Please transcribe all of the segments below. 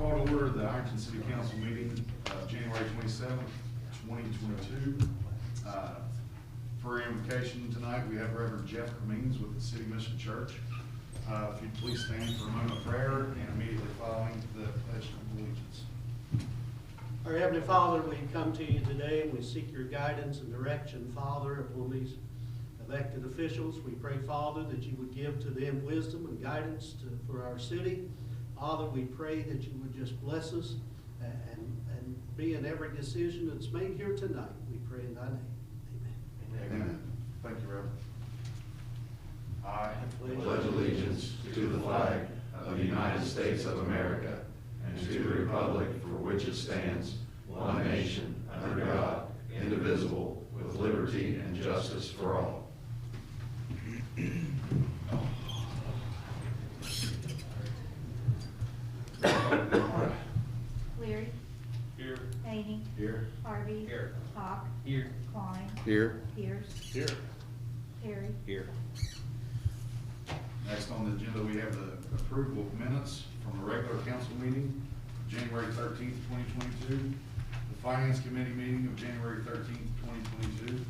Call to order the Ironton City Council meeting, January 27th, 2022. For invocation tonight, we have Reverend Jeff Cummings with the City Mission Church. If you'd please stand for a moment of prayer and immediately following the Pledge of Allegiance. Our Heavenly Father, we come to you today and we seek your guidance and direction, Father, upon these elected officials. We pray, Father, that you would give to them wisdom and guidance for our city. Father, we pray that you would just bless us and be in every decision that's made here tonight. We pray in thy name. Amen. Amen. Thank you, Reverend. I pledge allegiance to the flag of the United States of America and to the republic for which it stands, one nation, under God, indivisible, with liberty and justice for all. Leary. Here. Haney. Here. Harvey. Here. Hawk. Here. Klein. Here. Pierce. Here. Terry. Here. Next on the agenda, we have the approval of minutes from the regular council meeting, January 13th, 2022, the Finance Committee meeting of January 13th, 2022,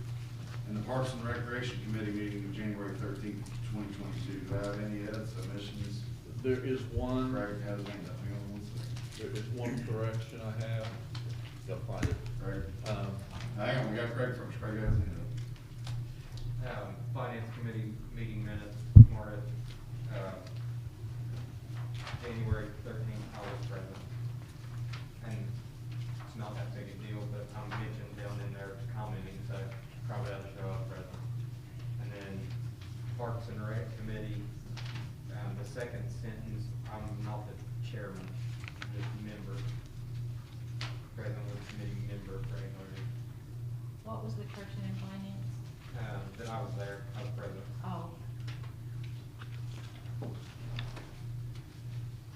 and the Parks and Recreation Committee meeting of January 13th, 2022. Do I have any edits, omissions? There is one. Craig has a hand up. Hang on 1 second. There is one correction I have. Gotta find it. Craig. Hang on, we got Craig first. Craig has a hand up. Finance Committee meeting minutes for January 13th, I was present. And it's not that big a deal, but I'm mentioned down in there commenting, so probably ought to show up present. And then Parks and Rec Committee, the second sentence, I'm not the chairman, the member. Present with committee member Craig Hardy. What was the correction in finance? That I was there, I was present. Oh,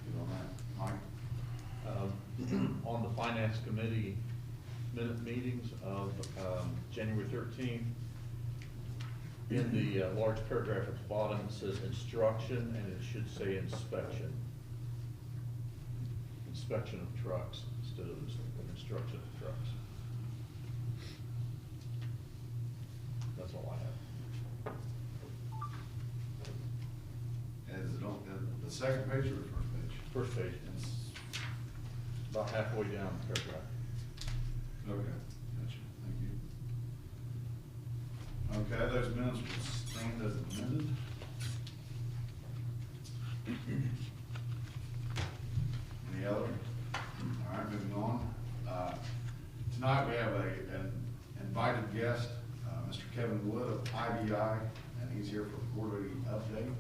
Good on that. Mike? On the Finance Committee minute meetings of January 13th, in the large paragraph at the bottom, it says instruction, and it should say inspection. Inspection of trucks instead of instruction of trucks. That's all I have. Is it on the second page or the first page? First page, It's, about halfway down the paragraph. okay, gotcha, thank you. Okay, those minutes will stand as amended. Any other? All right, moving on. Tonight we have an invited guest, Mr. Kevin Wood of IBI, and he's here for a quarterly update.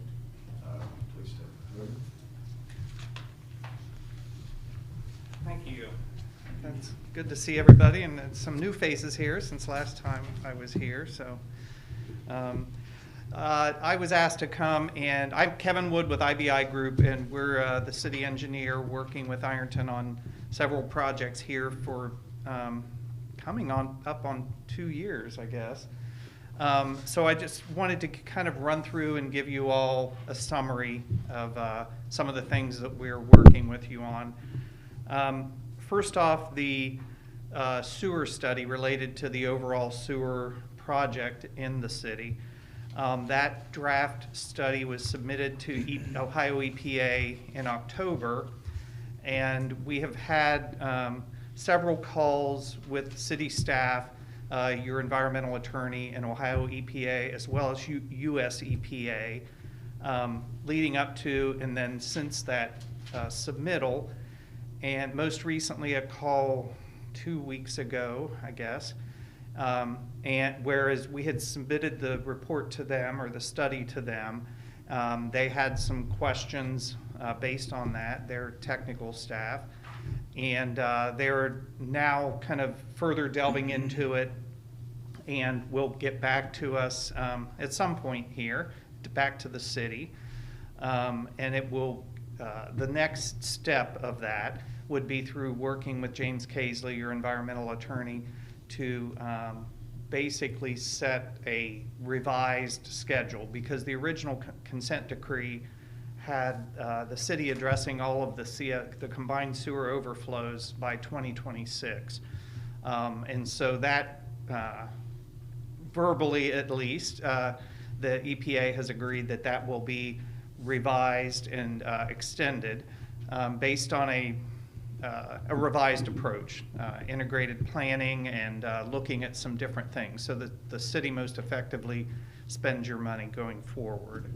Please step forward. Thank you. It's good to see everybody, and some new faces here since last time I was here. So I was asked to come, and I'm Kevin Wood with IBI Group, and we're the city engineer working with Ironton on several projects here for coming up on 2 years, I guess. So I just wanted to kind of run through and give you all a summary of some of the things that we're working with you on. First off, the sewer study related to the overall sewer project in the city. That draft study was submitted to Ohio EPA in October, and we have had several calls with city staff, your environmental attorney, and Ohio EPA, as well as US EPA, leading up to and then since that submittal. And most recently a call 2 weeks ago, I guess, and whereas we had submitted the report to them, or the study to them, they had some questions based on that, their technical staff, and they're now kind of further delving into it, and will get back to us at some point here, back to the city, and it will the next step of that would be through working with James Casely, your environmental attorney, to basically set a revised schedule, because the original consent decree had the city addressing all of the combined sewer overflows by 2026. And so that, verbally at least, the EPA has agreed that that will be revised and extended based on a revised approach, integrated planning and looking at some different things so that the city most effectively spends your money going forward.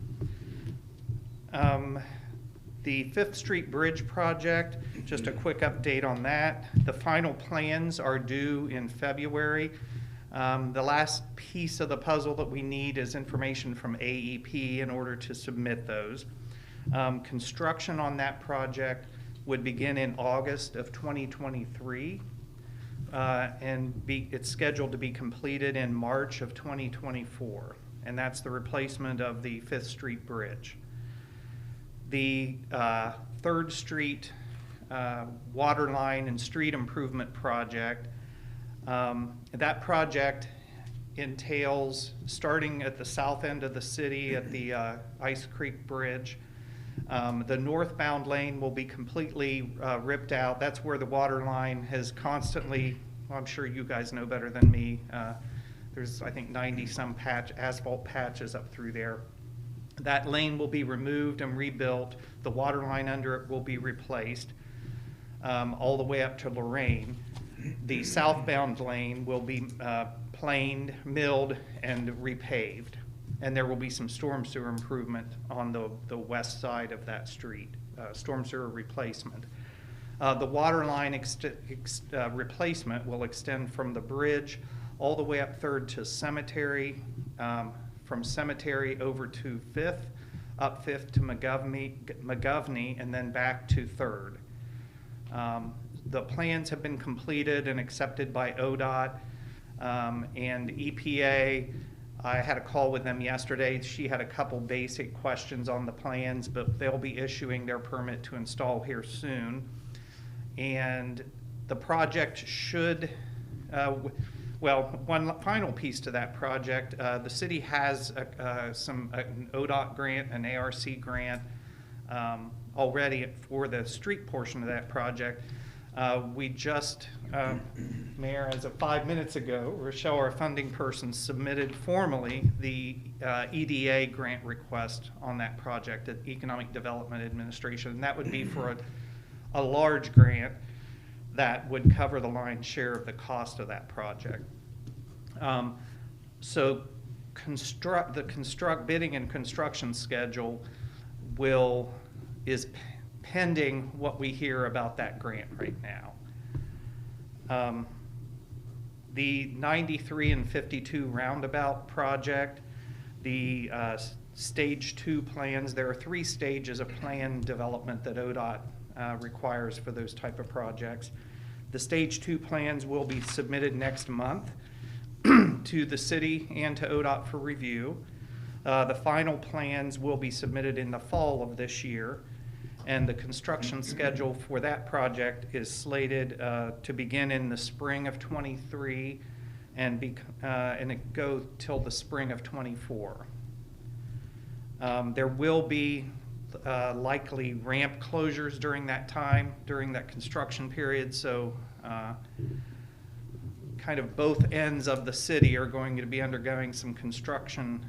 The Fifth Street Bridge project, just a quick update on that. The final plans are due in February. The last piece of the puzzle that we need is information from AEP in order to submit those. Construction on that project would begin in August of 2023, and it's scheduled to be completed in March of 2024, and that's the replacement of the Fifth Street Bridge. The 3rd Street water line and street improvement project, that project entails starting at the south end of the city at the Ice Creek Bridge. The northbound lane will be completely ripped out. That's where the water line has constantly, well, I'm sure you guys know better than me, there's I think 90-some asphalt patches up through there. That lane will be removed and rebuilt. The water line under it will be replaced all the way up to Lorraine. The southbound lane will be planed, milled, and repaved. And there will be some storm sewer improvement on the west side of that street, storm sewer replacement. The water line replacement will extend from the bridge all the way up 3rd to Cemetery, from Cemetery over to 5th, up 5th to McGovney, and then back to 3rd. The plans have been completed and accepted by ODOT and EPA. I had a call with them yesterday. She had a couple basic questions on the plans, but they'll be issuing their permit to install here soon. And the project should, well, one final piece to that project, the city has an ODOT grant, an ARC grant already for the street portion of that project. We just, Mayor, as of 5 minutes ago, Rochelle, our funding person, submitted formally the EDA grant request on that project at Economic Development Administration. And that would be for a large grant that would cover the lion's share of the cost of that project. So bidding and construction schedule is pending what we hear about that grant right now. The 93 and 52 roundabout project, the stage 2 plans, there are 3 stages of plan development that ODOT requires for those type of projects. The stage 2 plans will be submitted next month to the city and to ODOT for review. The final plans will be submitted in the fall of this year, and the construction schedule for that project is slated to begin in the spring of 23 and it go till the spring of 24. There will be likely ramp closures during that time, during that construction period, so kind of both ends of the city are going to be undergoing some construction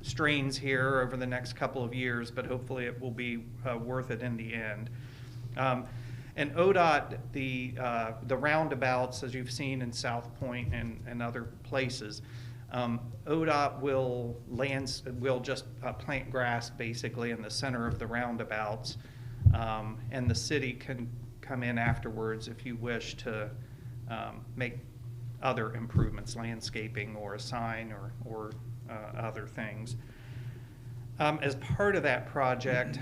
strains here over the next couple of years, but hopefully it will be worth it in the end. And ODOT, the roundabouts, as you've seen in South Point and other places, ODOT will just plant grass basically in the center of the roundabouts, and the city can come in afterwards if you wish to make other improvements, landscaping or a sign or other things. As part of that project,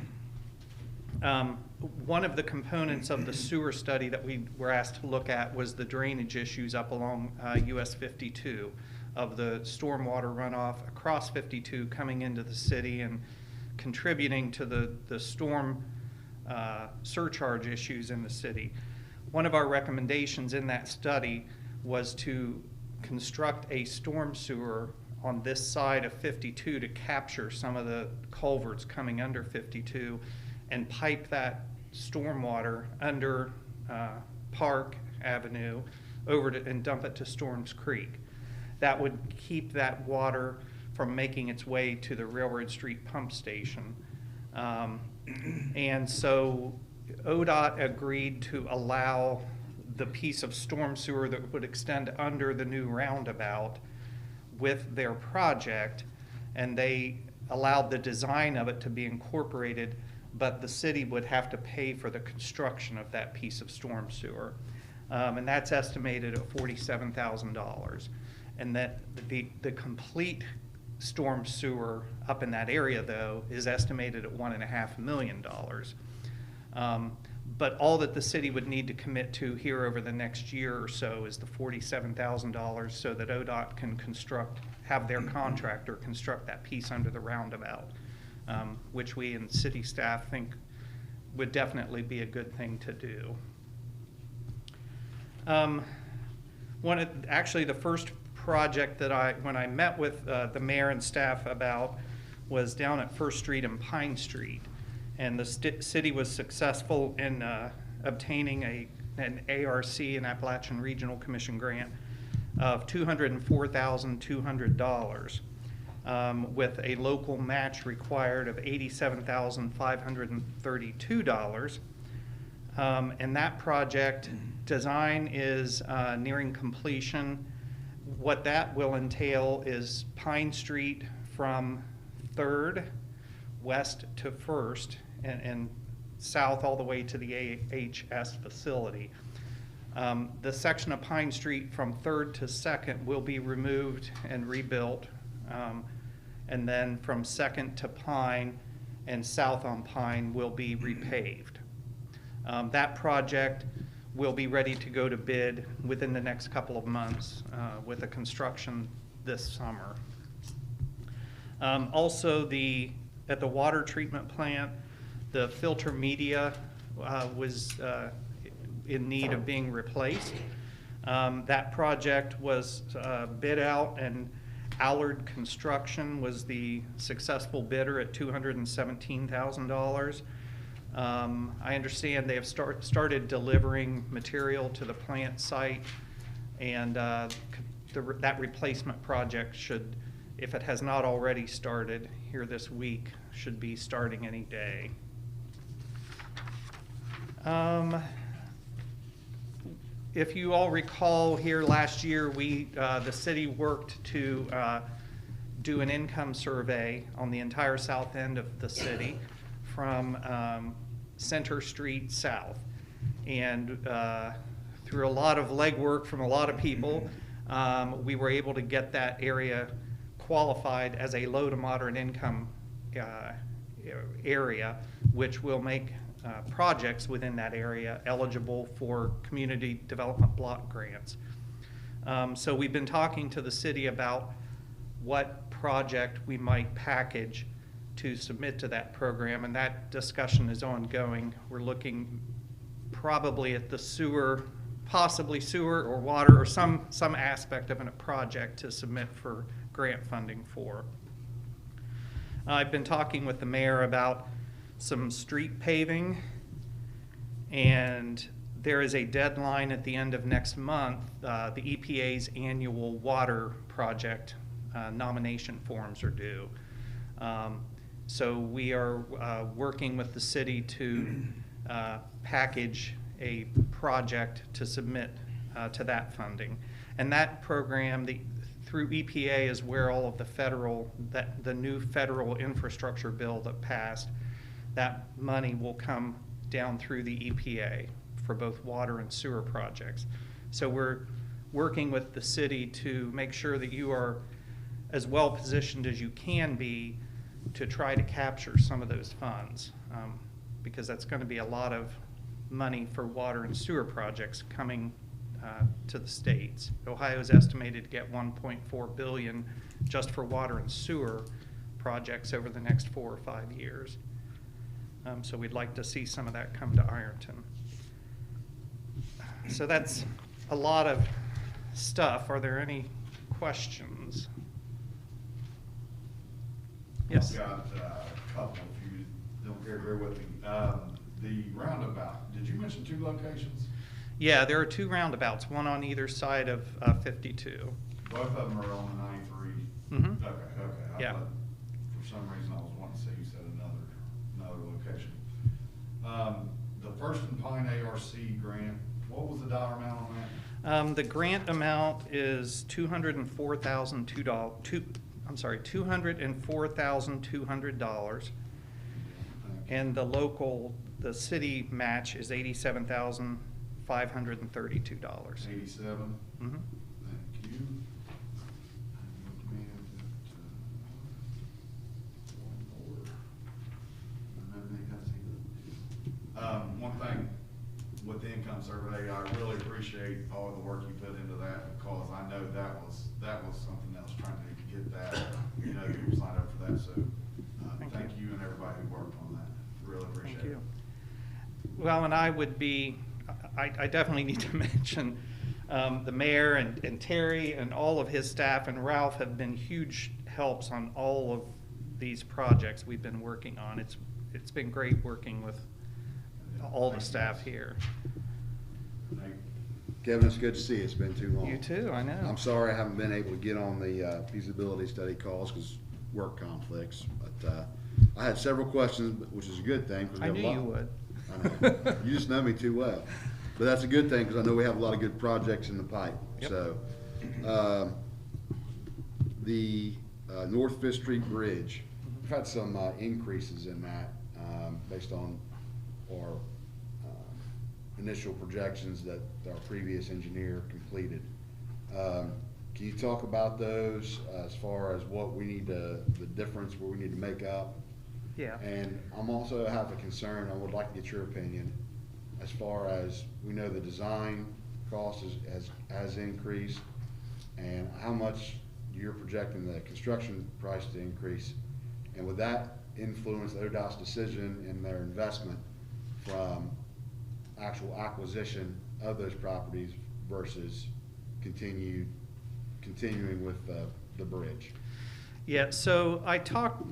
one of the components of the sewer study that we were asked to look at was the drainage issues up along US 52 of the stormwater runoff across 52 coming into the city and contributing to the storm surcharge issues in the city. One of our recommendations in that study was to construct a storm sewer on this side of 52 to capture some of the culverts coming under 52 and pipe that stormwater under Park Avenue over to, and dump it to Storms Creek. That would keep that water from making its way to the Railroad Street pump station. And so ODOT agreed to allow the piece of storm sewer that would extend under the new roundabout with their project, and they allowed the design of it to be incorporated, but the city would have to pay for the construction of that piece of storm sewer. And that's estimated at $47,000. And that the complete storm sewer up in that area, though, is estimated at $1.5 million. But all that the city would need to commit to here over the next year or so is the $47,000 so that ODOT can have their contractor construct that piece under the roundabout, which we and city staff think would definitely be a good thing to do. Actually, the first project that when I met with the mayor and staff about was down at First Street and Pine Street. And the city was successful in obtaining an ARC, an Appalachian Regional Commission grant, of $204,200 with a local match required of $87,532. And that project design is nearing completion. What that will entail is Pine Street from 3rd west to 1st and south all the way to the AHS facility. The section of Pine Street from 3rd to 2nd will be removed and rebuilt, and then from 2nd to Pine and south on Pine will be repaved. That project will be ready to go to bid within the next couple of months with the construction this summer. Also, at the water treatment plant, the filter media was in need of being replaced. That project was bid out, and Allard Construction was the successful bidder at $217,000. I understand they have started delivering material to the plant site, and that replacement project should, if it has not already started here this week, should be starting any day. If you all recall, here last year, the city worked to do an income survey on the entire south end of the city from Center Street south. And through a lot of legwork from a lot of people, we were able to get that area qualified as a low to moderate income area, which will make projects within that area eligible for community development block grants. So we've been talking to the city about what project we might package to submit to that program, and that discussion is ongoing. We're looking probably at the sewer, possibly sewer or water or some aspect of a project to submit for grant funding for. I've been talking with the mayor about some street paving, and there is a deadline at the end of next month. The EPA's annual water project nomination forms are due. So we are working with the city to package a project to submit to that funding. And that program, through EPA, is where all of the new federal infrastructure bill that passed, that money will come down through the EPA for both water and sewer projects. So we're working with the city to make sure that you are as well positioned as you can be to try to capture some of those funds, because that's going to be a lot of money for water and sewer projects coming to the states. Ohio is estimated to get $1.4 billion just for water and sewer projects over the next 4 or 5 years. So we'd like to see some of that come to Ironton. So that's a lot of stuff. Are there any questions? Yes. I've got a couple, if you don't care to bear with me. The roundabout, did you mention 2 locations? Yeah, there are 2 roundabouts, one on either side of 52. Both of them are on the 93? Mhm. Okay. I Yeah. thought for some reason I was wanting to say you said another location. The First and Pine ARC grant, what was the dollar amount on that? The grant amount is $204,200. And the city match is $87,532. 87? Mhm. Thank you. One thing with the income survey, I really appreciate all the work you put into that, because I know that was something else, trying to get that, people signed up for that, so, thank you and everybody who worked on that, really appreciate it. Thank you. Well, and I definitely need to mention the mayor and Terry and all of his staff and Ralph have been huge helps on all of these projects we've been working on. It's been great working with all the staff here. Thank you. Kevin, it's good to see you. It's been too long. You too, I know. I'm sorry I haven't been able to get on the feasibility study calls because work conflicts, but I had several questions, which is a good thing. 'Cause we I have a knew lot. you would. I know. You just know me too well. But that's a good thing because I know we have a lot of good projects in the pipe. Yep. So, the North Fifth Street Bridge, we've had some increases in that based on our initial projections that our previous engineer completed. Can you talk about those as far as what we need the difference where we need to make up? Yeah. And I'm also have a concern, I would like to get your opinion, as far as we know the design cost has increased, and how much you're projecting the construction price to increase, and would that influence ODOT's decision in their investment from actual acquisition of those properties versus continuing with the bridge? Yeah, so I talked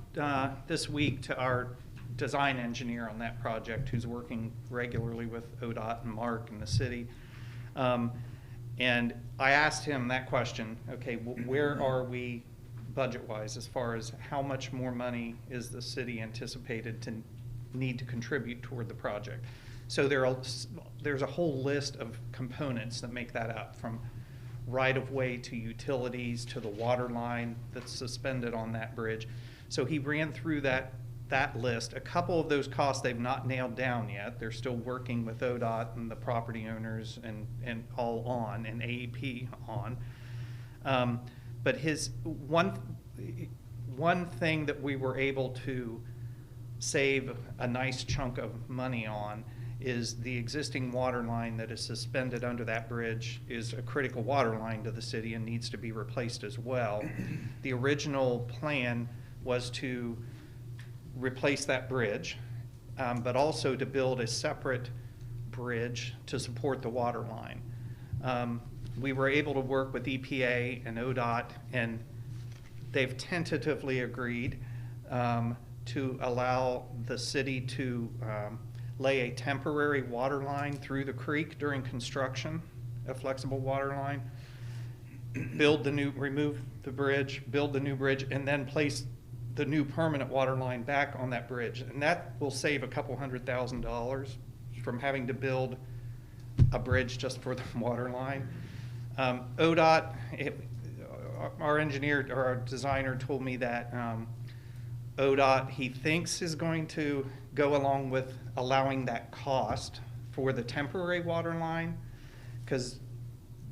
this week to our design engineer on that project, who's working regularly with ODOT and Mark and the city. And I asked him that question, okay, where are we budget-wise as far as how much more money is the city anticipated to need to contribute toward the project? So there's a whole list of components that make that up, from right-of-way to utilities to the water line that's suspended on that bridge. So he ran through that list. A couple of those costs they've not nailed down yet. They're still working with ODOT and the property owners and all on, and AEP on. But his one thing that we were able to save a nice chunk of money on is the existing water line that is suspended under that bridge is a critical water line to the city and needs to be replaced as well. The original plan was to replace that bridge, but also to build a separate bridge to support the water line. We were able to work with EPA and ODOT, and they've tentatively agreed to allow the city to lay a temporary water line through the creek during construction, a flexible water line, remove the bridge, build the new bridge, and then place the new permanent water line back on that bridge. And that will save a couple $100,000 from having to build a bridge just for the water line. ODOT, our engineer or our designer told me that ODOT, he thinks, is going to go along with allowing that cost for the temporary water line, because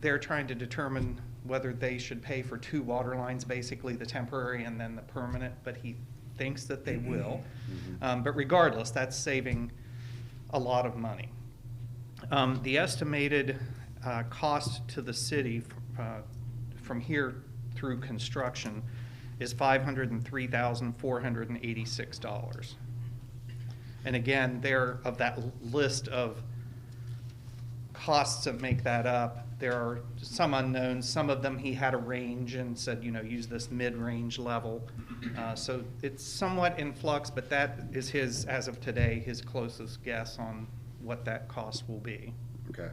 they're trying to determine whether they should pay for 2 water lines, basically the temporary and then the permanent, but he thinks that they will. But regardless, that's saving a lot of money. The estimated cost to the city from here through construction is $503,486. And again, there, of that list of costs that make that up. There are some unknowns. Some of them he had a range and said, use this mid-range level. So it's somewhat in flux, but that is his, as of today, his closest guess on what that cost will be. Okay.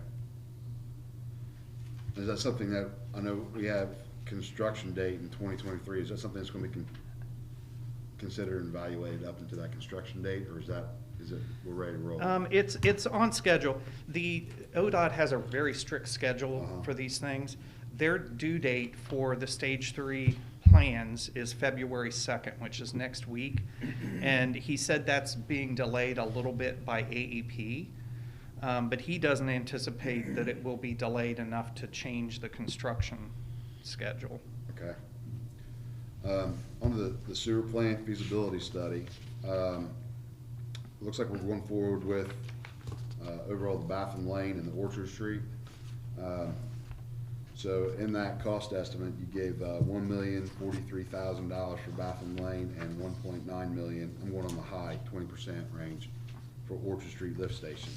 Is that something that, I know we have construction date in 2023, is that something that's going to be considered and evaluated up into that construction date, or is it, we're ready to roll? It's on schedule. The ODOT has a very strict schedule Uh-huh. for these things. Their due date for the Stage 3 plans is February 2nd, which is next week. And he said that's being delayed a little bit by AEP, but he doesn't anticipate that it will be delayed enough to change the construction schedule. Okay. On the sewer plant feasibility study, looks like we're going forward with overall the Batham Lane and the Orchard Street. So in that cost estimate, you gave $1,043,000 for Batham Lane and $1.9 million, I'm going on the high, 20% range, for Orchard Street lift station.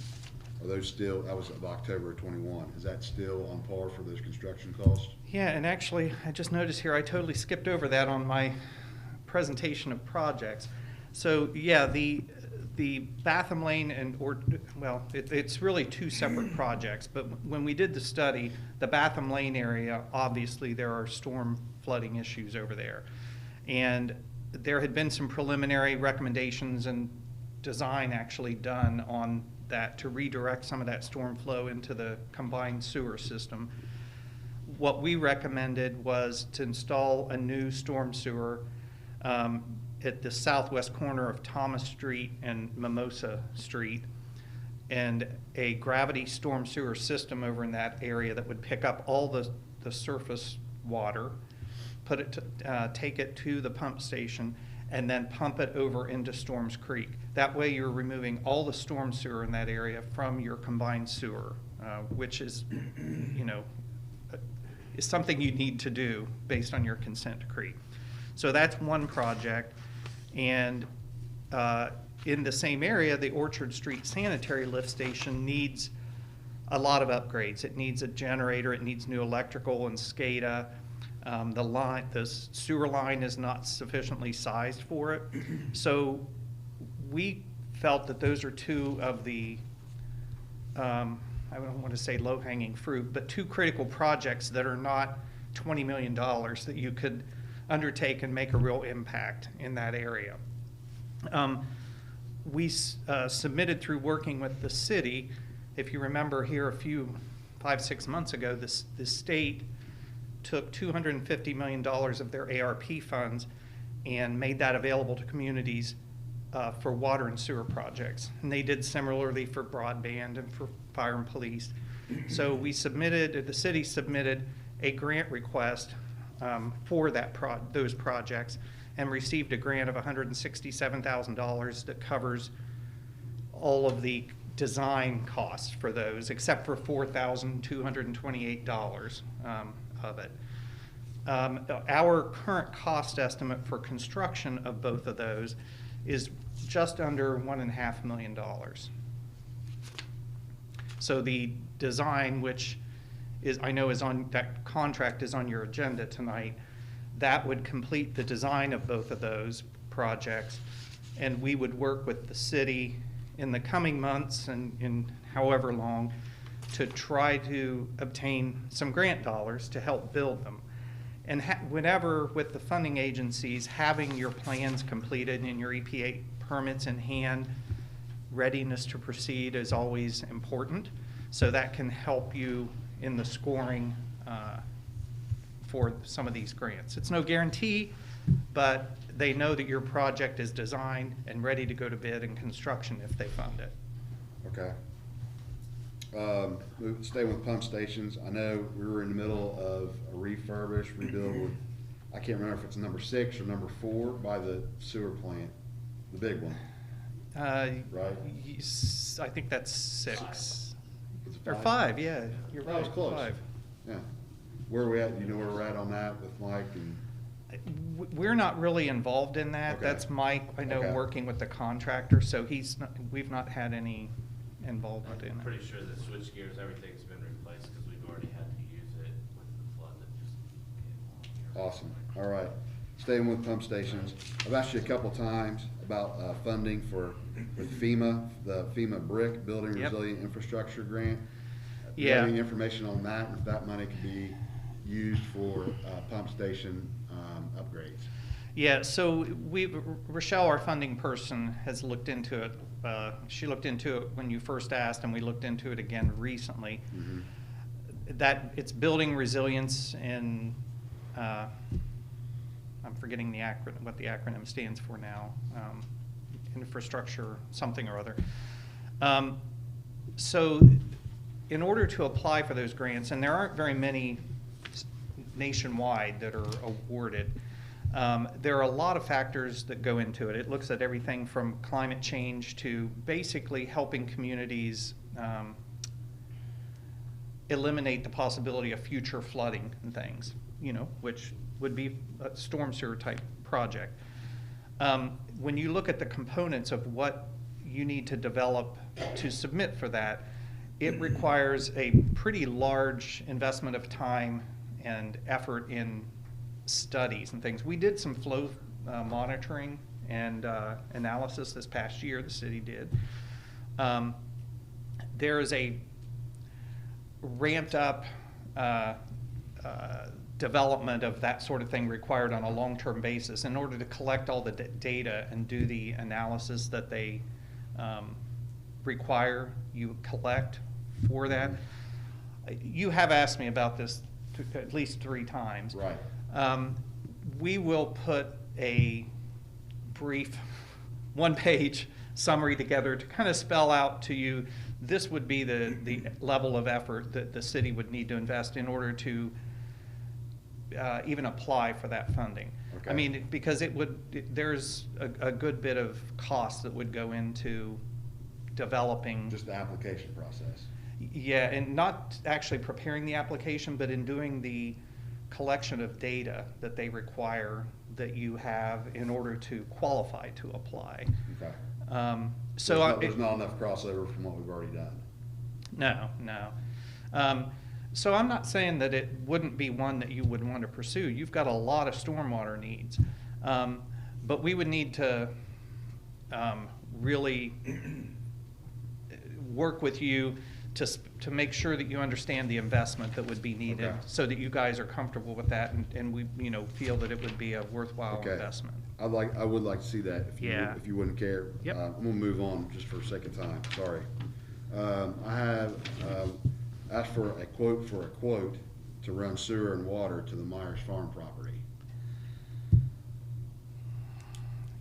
Are those still, that was of October of 21, is that still on par for those construction costs? Yeah, and actually, I just noticed here, I totally skipped over that on my presentation of projects. So, yeah, the Batham Lane it's really two separate projects, but when we did the study, the Batham Lane area, obviously there are storm flooding issues over there. And there had been some preliminary recommendations and design actually done on that to redirect some of that storm flow into the combined sewer system. What we recommended was to install a new storm sewer at the southwest corner of Thomas Street and Mimosa Street, and a gravity storm sewer system over in that area that would pick up all the surface water, take it to the pump station, and then pump it over into Storms Creek. That way you're removing all the storm sewer in that area from your combined sewer, which is, is something you need to do based on your consent decree. So that's one project. And in the same area, the Orchard Street sanitary lift station needs a lot of upgrades. It needs a generator, it needs new electrical and SCADA. The sewer line is not sufficiently sized for it. So we felt that those are two of the, I don't want to say low-hanging fruit, but two critical projects that are not $20 million that you could undertake and make a real impact in that area. We submitted through working with the city. If you remember here 5-6 months ago, the state took $250 million of their ARP funds and made that available to communities for water and sewer projects. And they did similarly for broadband and for fire and police. So the city submitted a grant request for those projects and received a grant of $167,000 that covers all of the design costs for those, except for $4,228 of it. Our current cost estimate for construction of both of those is just under $1.5 million. So the design, which I know that contract is on your agenda tonight, that would complete the design of both of those projects, and we would work with the city in the coming months and in however long to try to obtain some grant dollars to help build them. And whenever with the funding agencies, having your plans completed and your EPA permits in hand, readiness to proceed is always important. So that can help you in the scoring for some of these grants. It's no guarantee, but they know that your project is designed and ready to go to bid and construction if they fund it. Okay. Stay with pump stations. I know we were in the middle of a rebuild with, I can't remember if it's number 6 or number 4 by the sewer plant, the big one. Right? I think that's 6. Was it Or 5? 5, yeah, you're That right. was close. 5. Yeah. Where are we at? You know where we're at on that with Mike and? We're not really involved in that. Okay. That's Mike, I know, Okay. working with the contractor, so we've not had any involvement in I'm it. pretty sure the switch gears, everything's been replaced, because we've already had to use it with the flood that just came along here. Awesome, all right. Staying with pump stations, I've asked you a couple times about funding with FEMA, the FEMA BRIC, Building Yep. Resilient Infrastructure Grant. Do you Yeah. have any information on that, and if that money could be used for pump station upgrades? Yeah, so Rochelle, our funding person, has looked into it. She looked into it when you first asked, and we looked into it again recently. Mhm. That it's building resilience and, I'm forgetting the acronym, what the acronym stands for now, infrastructure, something or other. So in order to apply for those grants, and there aren't very many nationwide that are awarded, there are a lot of factors that go into it. It looks at everything from climate change to basically helping communities eliminate the possibility of future flooding and things, which would be a storm sewer type project. When you look at the components of what you need to develop to submit for that, it requires a pretty large investment of time and effort in studies and things. We did some flow monitoring and analysis this past year, the city did. There is a ramped up development of that sort of thing required on a long-term basis in order to collect all the data and do the analysis that they require you collect for that. You have asked me about this at least 3 times. Right. We will put a brief 1-page summary together to kind of spell out to you, this would be the level of effort that the city would need to invest in order to even apply for that funding. Okay. I mean, because there's a good bit of cost that would go into developing. Just the application process. Yeah, and not actually preparing the application, but in doing the collection of data that they require that you have in order to qualify to apply. Okay. There's not enough crossover from what we've already done. No. So I'm not saying that it wouldn't be one that you would want to pursue. You've got a lot of stormwater needs. But we would need to really work with you to make sure that you understand the investment that would be needed, Okay. so that you guys are comfortable with that and we feel that it would be a worthwhile Okay. investment. I would like to see that, Yeah. if you wouldn't care. Yep. I'm gonna move on just for a second time, sorry. I have asked for a quote to run sewer and water to the Myers Farm property.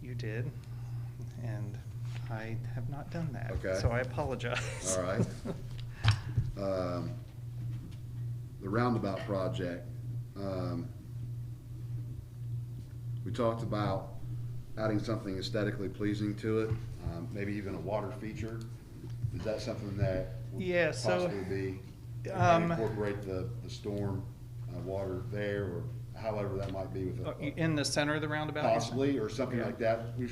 You did, and I have not done that. Okay. So I apologize. All right. The roundabout project, we talked about adding something aesthetically pleasing to it, maybe even a water feature. Is that something that would Yeah, so, possibly be, um, incorporate the storm water there, or however that might be with in the center of the roundabout? possibly, or something Yeah. like that? We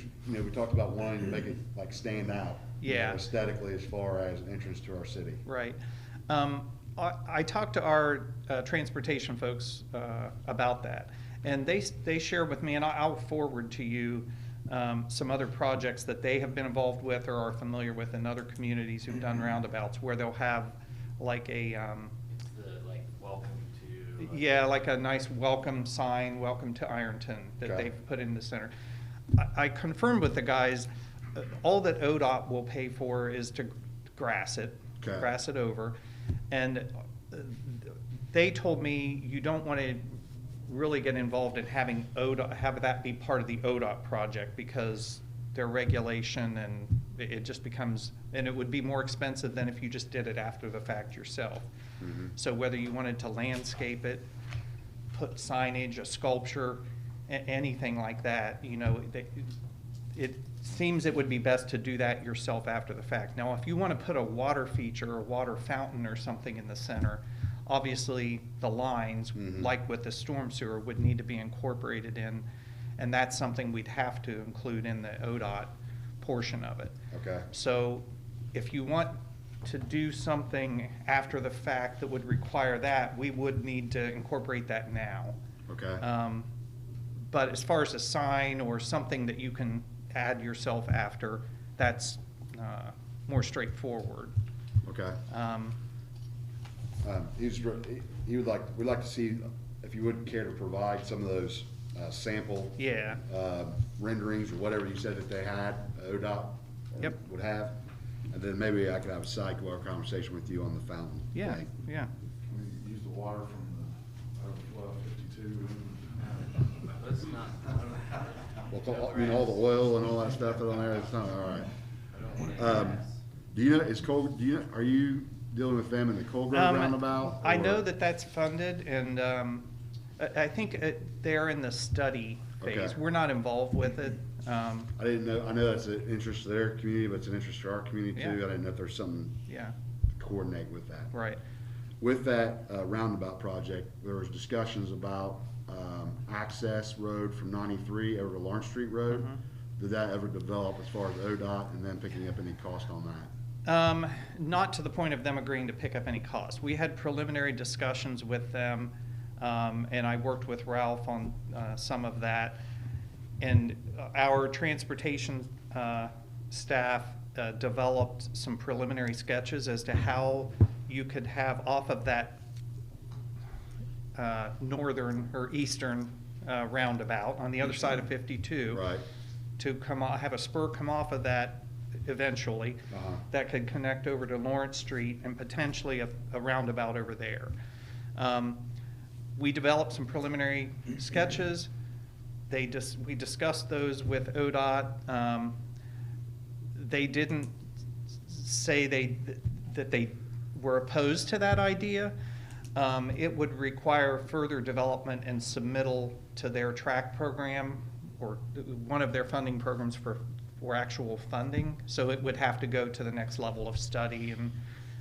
talked about wanting to make it like stand out. Yeah. Aesthetically, as far as an entrance to our city. Right. I talked to our transportation folks about that, and they shared with me, and I'll forward to you some other projects that they have been involved with or are familiar with in other communities who've done roundabouts, where they'll have like a It's the, welcome to. yeah, like a nice welcome sign, welcome to Ironton, that Okay. they've put in the center. I confirmed with the guys, all that ODOT will pay for is to grass it, Okay. grass it over. And they told me you don't want to really get involved in having ODOT, have that be part of the ODOT project, because their regulation, and it just becomes, and it would be more expensive than if you just did it after the fact yourself. Mhm. So whether you wanted to landscape it, put signage, a sculpture, anything like that, it seems it would be best to do that yourself after the fact. Now, if you want to put a water feature or water fountain or something in the center, obviously the lines, Mhm. like with the storm sewer, would need to be incorporated in, and that's something we'd have to include in the ODOT portion of it. Okay. So if you want to do something after the fact that would require that, we would need to incorporate that now. Okay, But as far as a sign or something that you can add yourself after, that's more straightforward. okay. Um, We'd like to see, if you would care to provide some of those sample Yeah, renderings or whatever you said that they had, ODOT Yep. would have. And then maybe I could have a sidebar conversation with you on the fountain yeah, thing. yeah. We use the water from the overflow of 52. Let's not, Well, you know, all the oil and all that stuff on there, it's not, all right. I don't wanna. Do you know, are you dealing with them in the Cold Grove roundabout? I or- know that that's funded, and I think they're in the study phase. Okay. We're not involved with it. I didn't know, I know that's an interest to their community, but it's an interest to our community too. Yeah. I didn't know if there's something Yeah, to coordinate with that. right. With that roundabout project, there was discussions about access road from 93 over to Lawrence Street Road. Mhm. Did that ever develop as far as ODOT and then picking up any cost on that? Not to the point of them agreeing to pick up any cost. We had preliminary discussions with them, and I worked with Ralph on some of that. And our transportation staff developed some preliminary sketches as to how you could have off of that northern or eastern roundabout on the other side of 52. Right. To have a spur come off of that eventually, Uh-huh. that could connect over to Lawrence Street and potentially a roundabout over there. We developed some preliminary sketches. We discussed those with ODOT. They didn't say that they were opposed to that idea. It would require further development and submittal to their track program or one of their funding programs for actual funding. So it would have to go to the next level of study and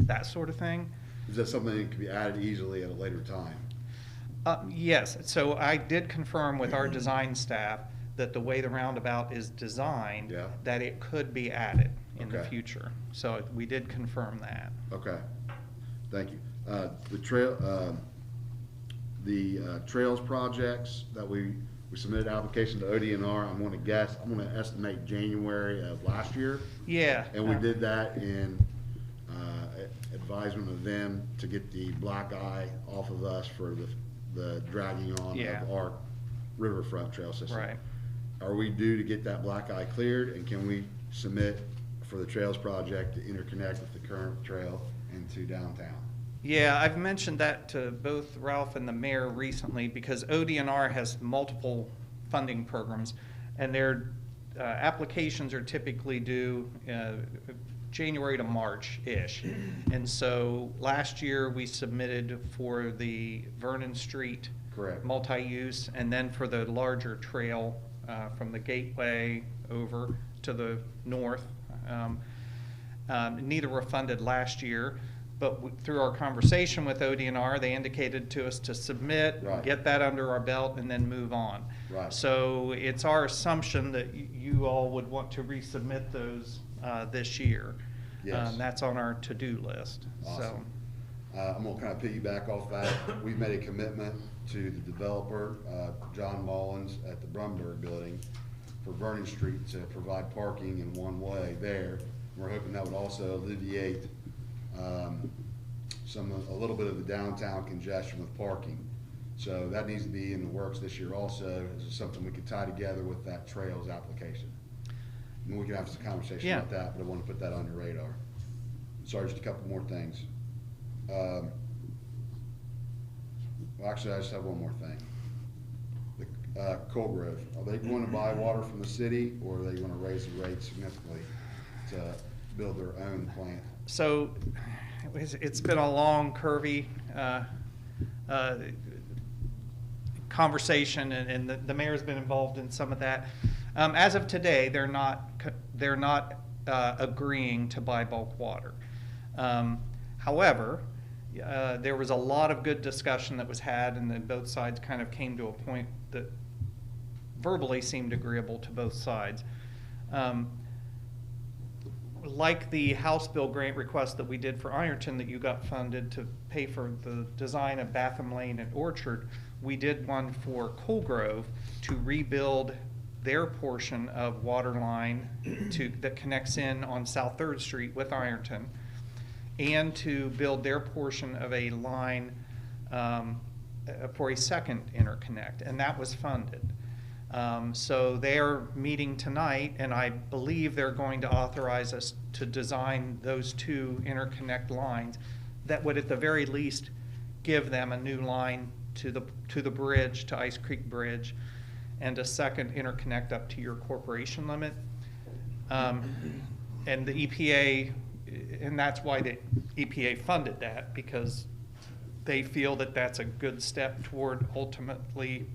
that sort of thing. Is that something that could be added easily at a later time? Yes, so I did confirm with our design staff that the way the roundabout is designed, Yeah. that it could be added in the Okay. future. So we did confirm that. Okay, thank you. The trails projects that we submitted application to ODNR, I'm gonna estimate January of last year. Yeah. And we did that in advisement of them to get the black eye off of us for the dragging on Yeah. of our riverfront trail system. Right. Are we due to get that black eye cleared, and can we submit for the trails project to interconnect with the current trail into downtown? Yeah, I've mentioned that to both Ralph and the mayor recently because ODNR has multiple funding programs and their applications are typically due January to March-ish. And so last year we submitted for the Vernon Street Correct. multi-use and then for the larger trail from the Gateway over to the north. Neither were funded last year. But through our conversation with ODNR, they indicated to us to submit, Right. get that under our belt, and then move on. Right. So it's our assumption that you all would want to resubmit those this year. Yes. That's on our to-do list. Awesome. I'm gonna kind of piggyback off that. We've made a commitment to the developer, John Mullins, at the Brumberg Building for Vernon Street to provide parking in one way there. We're hoping that would also alleviate a little bit of the downtown congestion with parking. So that needs to be in the works this year also. This is something we could tie together with that trails application. And we can have some conversation Yeah. about that, but I want to put that on your radar. Sorry, just a couple more things. Well, actually, I just have one more thing. The Cold Grove, are they going to buy water from the city, or are they going to raise the rate significantly to build their own plant? So it's been a long, curvy conversation, and the mayor's been involved in some of that. As of today, they're not agreeing to buy bulk water. However, there was a lot of good discussion that was had, and then both sides kind of came to a point that verbally seemed agreeable to both sides. like the House Bill grant request that we did for Ironton that you got funded to pay for the design of Batham Lane and Orchard, we did one for Cool Grove to rebuild their portion of water line that connects in on South Third Street with Ironton, and to build their portion of a line for a second interconnect, and that was funded. So they're meeting tonight, and I believe they're going to authorize us to design those two interconnect lines that would at the very least give them a new line to the bridge, to Ice Creek Bridge, and a second interconnect up to your corporation limit. And the EPA, and that's why the EPA funded that, because they feel that that's a good step toward ultimately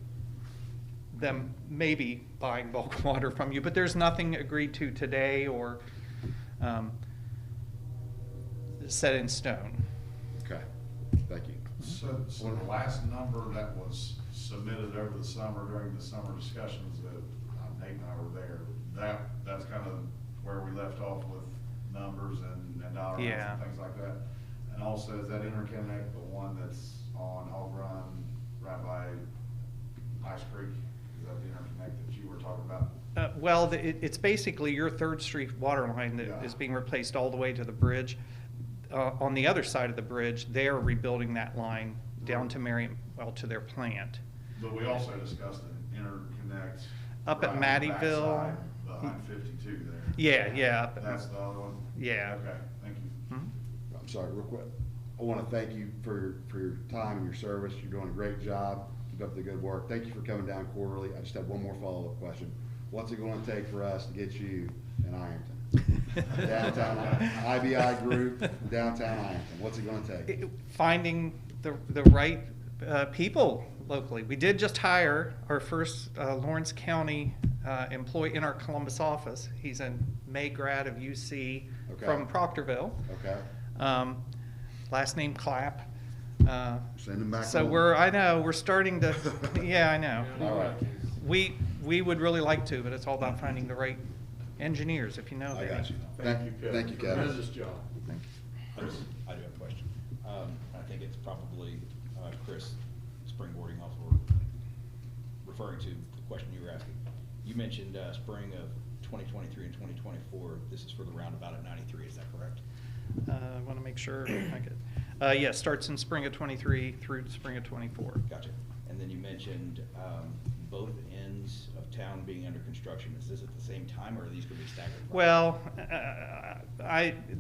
them maybe buying bulk water from you. But there's nothing agreed to today or set in stone. Okay, thank you. So the last number that was submitted over the summer, during the summer discussions that Nate and I were there, that's kind of where we left off with numbers and dollar amounts Yeah. and things like that. And also, is that interconnect the one that's on Hog Run right by Ice Creek? Is that the interconnect that you were talking about? Well, it's basically your Third Street water line that Yeah. is being replaced all the way to the bridge. On the other side of the bridge, they're rebuilding that line down to to their plant. But we also discussed an interconnect. Up at right on the Mattyville. backside Behind 52 there. Yeah. That's the other one? Yeah. Okay, thank you. Mhm. I'm sorry, real quick. I want to thank you for your time and your service. You're doing a great job. Keep up the good work. Thank you for coming down quarterly. I just have one more follow-up question. What's it going to take for us to get you in Ironton? Downtown, IBI Group, downtown Ironton. What's it going to take? Finding the right people locally. We did just hire our first Lawrence County employee in our Columbus office. He's a May grad of UC Okay. from Proctorville. Okay. Last name Clapp. Send them back. So home. we're starting to, yeah, I know. All right. We would really like to, but it's all about finding the right engineers, if you know I that. got you. Thank you, Kevin. Thank you, Kevin. Tremendous job. I do have a question. I think it's probably Chris springboarding off or referring to the question you were asking. You mentioned spring of 2023 and 2024. This is for the roundabout at 93, is that correct? I want to make sure I get, yeah, starts in spring of '23 through spring of '24. Gotcha. And then you mentioned both ends of town being under construction. Is this at the same time, or are these going to be staggered? Well,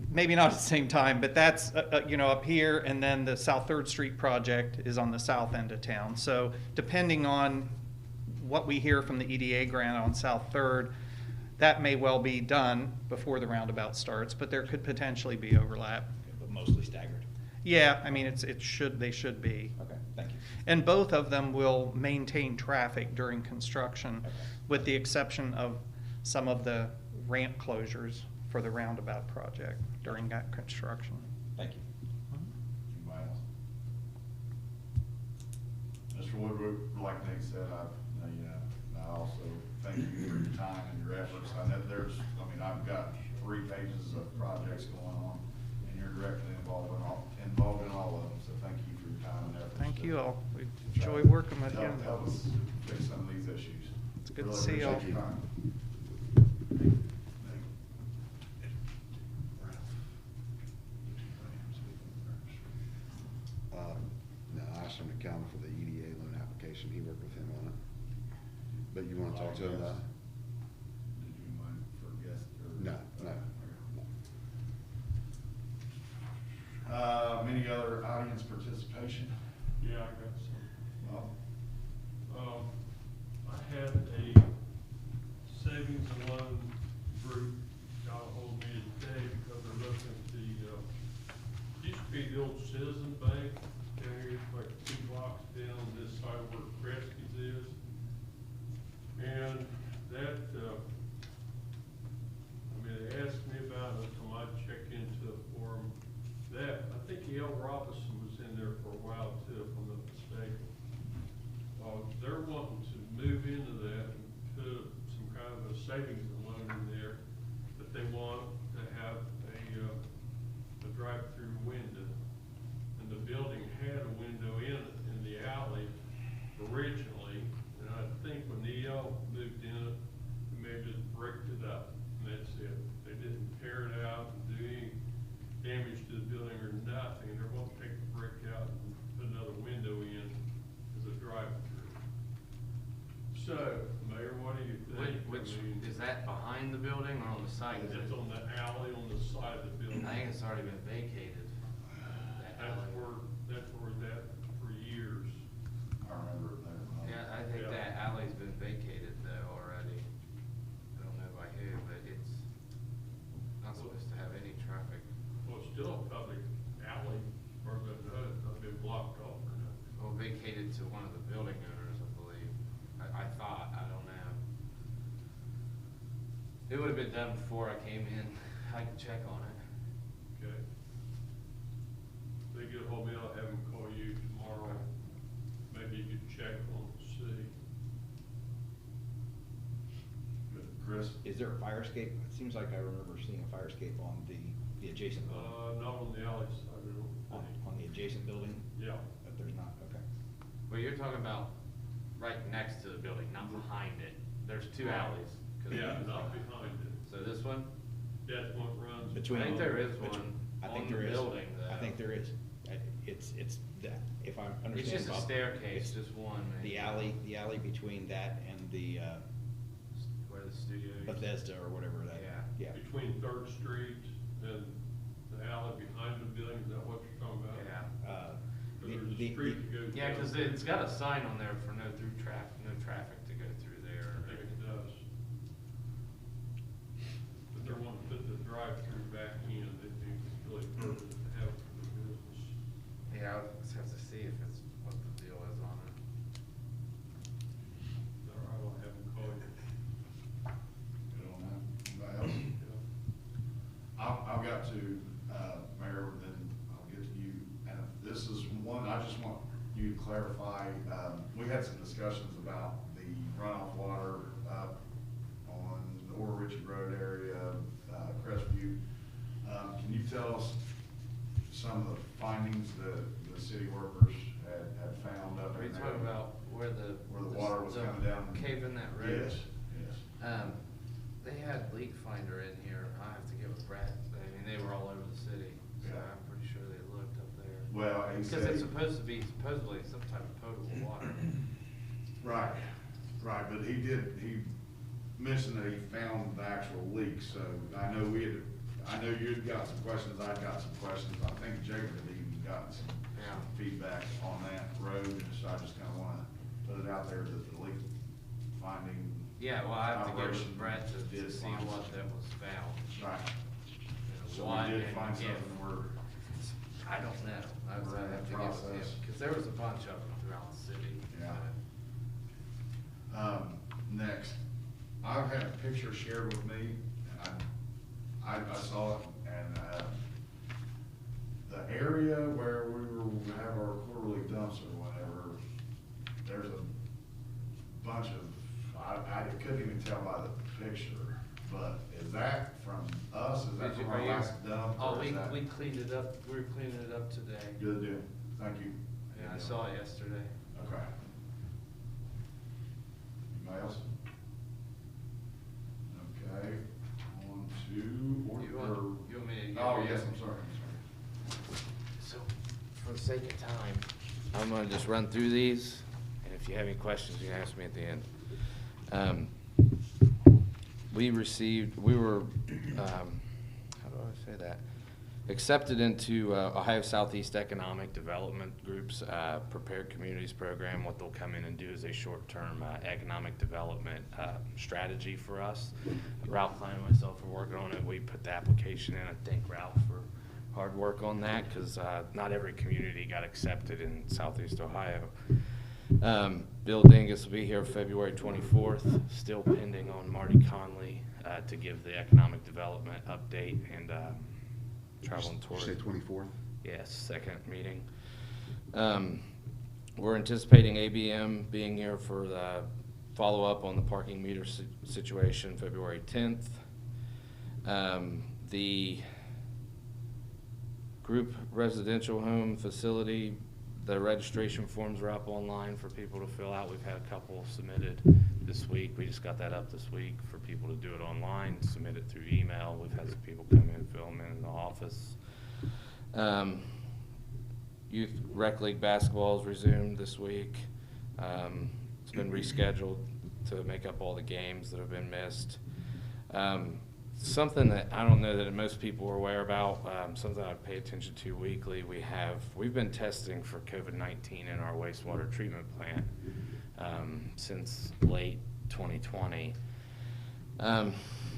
maybe not at the same time, but that's, up here, and then the South Third Street project is on the south end of town. So depending on what we hear from the EDA grant on South Third, that may well be done before the roundabout starts, but there could potentially be overlap. Okay, but mostly staggered. Yeah, I mean, they should be. Okay, thank you. And both of them will maintain traffic during construction, Okay. with the exception of some of the ramp closures for the roundabout project during that construction. Thank you. Anybody else? Mr. Woodward, like Nate said, I also thank you for your time and your efforts. I know I've got 3 pages of projects going on, and you're directly involved in all of them, so thank you for your time and effort. Thank you all. We enjoy working with you. Help us fix some of these issues. It's good to Really see y'all. appreciate your time. No, I asked him to come for the EDA loan application. He worked with him on it. But you want to talk to him about it? Did you mind for guest or? No. Any other audience participation? Yeah, I got some. Bob? I had a savings and loan group got a hold of me today because they're looking at used to be the old Citizen Bank down here, like 2 blocks down this side where Kresge's is. And that, they asked me about it, so I check into it for them. I think E.L. Robinson was in there for a while too, from the so, Mayor, what do you think? Which, I mean, is that behind the building or on the site? it's on the alley on the side of the building. I think it's already been vacated. That alley. That's where that for years. I remember it there. Yeah, I think Yeah. that alley's been vacated though already. I don't know by who, but it's not supposed to have any traffic. Well, it's still a public alley, or the, it's not been blocked off or nothing. Well, vacated to one of the building owners, I believe. I thought, I don't know. It would've been done before I came in. I could check on it. Okay. They get ahold of me, I'll have them call you tomorrow. Maybe you could check on the city. Good. Chris? Is there a fire escape? It seems like I remember seeing a fire escape on the adjacent building. Not on the alley side, I don't think. On the adjacent building, Yeah. but there's not, okay. Well, you're talking about right next to the building, not behind it. There's two alleys. 'cause Yeah, it's- not behind it. So this one? That's what runs. Between- I think there is between- one I think on the there is. building though. I think there is. It's that, if I understand. It's just a Bob, staircase, it's just one. maybe. The alley between that and the Where the studio is. Bethesda or whatever that. Yeah. Yeah. Between Third Street and the alley behind the building, is that what you're talking about? Yeah. Or there's a street that goes. Yeah, down. cause it's got a sign on there for no traffic to go through there. I think it does. But they're wanting to put the drive-through back in, they think it's really permanent to have it for the business. Yeah, I'll just have to see if it's, what the deal is on it. All right, I'll have them call you. Good on that. Anybody else? Yeah. I've got to, Mayor, then I'll get to you, and this is one, I just want you to clarify, we had some discussions about the runoff water up on the Ora Ritchie Road area, Crestview. Can you tell us some of the findings that the city workers had found up Are you in there? talking about where the water was coming down? cave in that road? Yes, yes. They had leak finder in here. I have to get with Brett. I mean, they were all over the city, so Yeah. I'm pretty sure they looked up there. Well, he Because said. it's supposed to be supposedly some type of potable water. Right, right, but he mentioned that he found the actual leak, so I know you'd got some questions, I'd got some questions, I think Jacob had even gotten some Yeah. feedback on that road, and so I just kinda wanna put it out there that the leak finding. Yeah, well, I have to get operation with Brett to did see find what some. that was found. Right, You know, so what we did and find if. something where, I don't know. I We're in have that to get with him, process. because there was a bunch of them throughout the city. Yeah. so. Next, I've had a picture shared with me, and I saw it, and, the area where we have our quarterly dumps or whatever, there's a bunch of, I couldn't even tell by the picture, but is that from us, is that Did you- from our are you- last dump? Oh, or is that- we cleaned it up, we were cleaning it up today. Good deal, thank you. Yeah, I saw it yesterday. Okay. Anybody else? Okay, on to, You want me to? oh, give you- yes, I'm sorry. So, for the sake of time, I'm gonna just run through these, and if you have any questions, you can ask me at the end. We were, how do I say that? Accepted into Ohio Southeast Economic Development Group's Prepared Communities Program. What they'll come in and do is a short-term economic development strategy for us. Ralph Klein and myself are working on it. We put the application in. I thank Ralph for hard work on that, because not every community got accepted in Southeast Ohio. Bill Dingus will be here February 24th, still pending on Marty Conley to give the economic development update and travel and Did you tourism. say 24th? Yes, second meeting. We're anticipating ABM being here for the follow-up on the parking meter situation February 10th. The group residential home facility, the registration forms are up online for people to fill out. We've had a couple submitted this week. We just got that up this week for people to do it online, submit it through email. We've had some people come in, fill them in the office. Youth Rec League basketball is resumed this week. It's been rescheduled to make up all the games that have been missed. Something that I don't know that most people are aware about, something I pay attention to weekly, we've been testing for COVID-19 in our wastewater treatment plant since late 2020.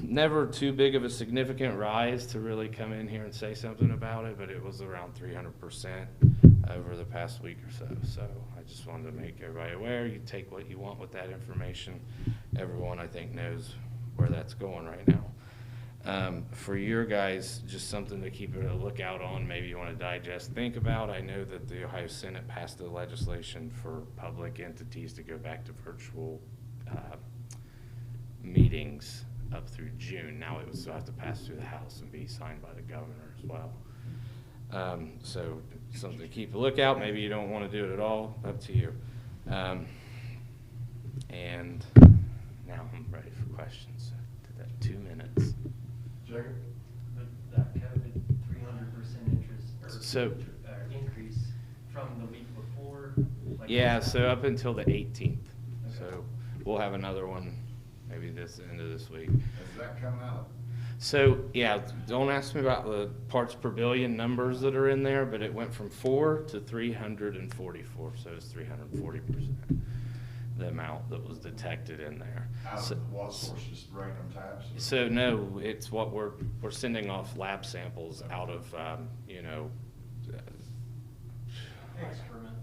Never too big of a significant rise to really come in here and say something about it, but it was around 300% over the past week or so. So I just wanted to make everybody aware. You take what you want with that information. Everyone, I think, knows where that's going right now. For your guys, just something to keep a lookout on, maybe you want to digest, think about. I know that the Ohio Senate passed the legislation for public entities to go back to virtual meetings up through June. Now it would still have to pass through the House and be signed by the governor as well. So something to keep a lookout. Maybe you don't want to do it at all, up to you. And now I'm ready for questions. Did that 2 minutes. Jacob? But that COVID 300% interest So- increase from the week before? Like Yeah, what's so that? up until the 18th. Okay. So we'll have another one maybe this end of this week. Is that coming out? So, yeah, don't ask me about the parts per billion numbers that are in there, but it went from 4 to 344, so it's 340%, the amount that was detected in there. Out So- of what source, just random tabs? So no, it's what we're sending off lab samples out of, Excrement.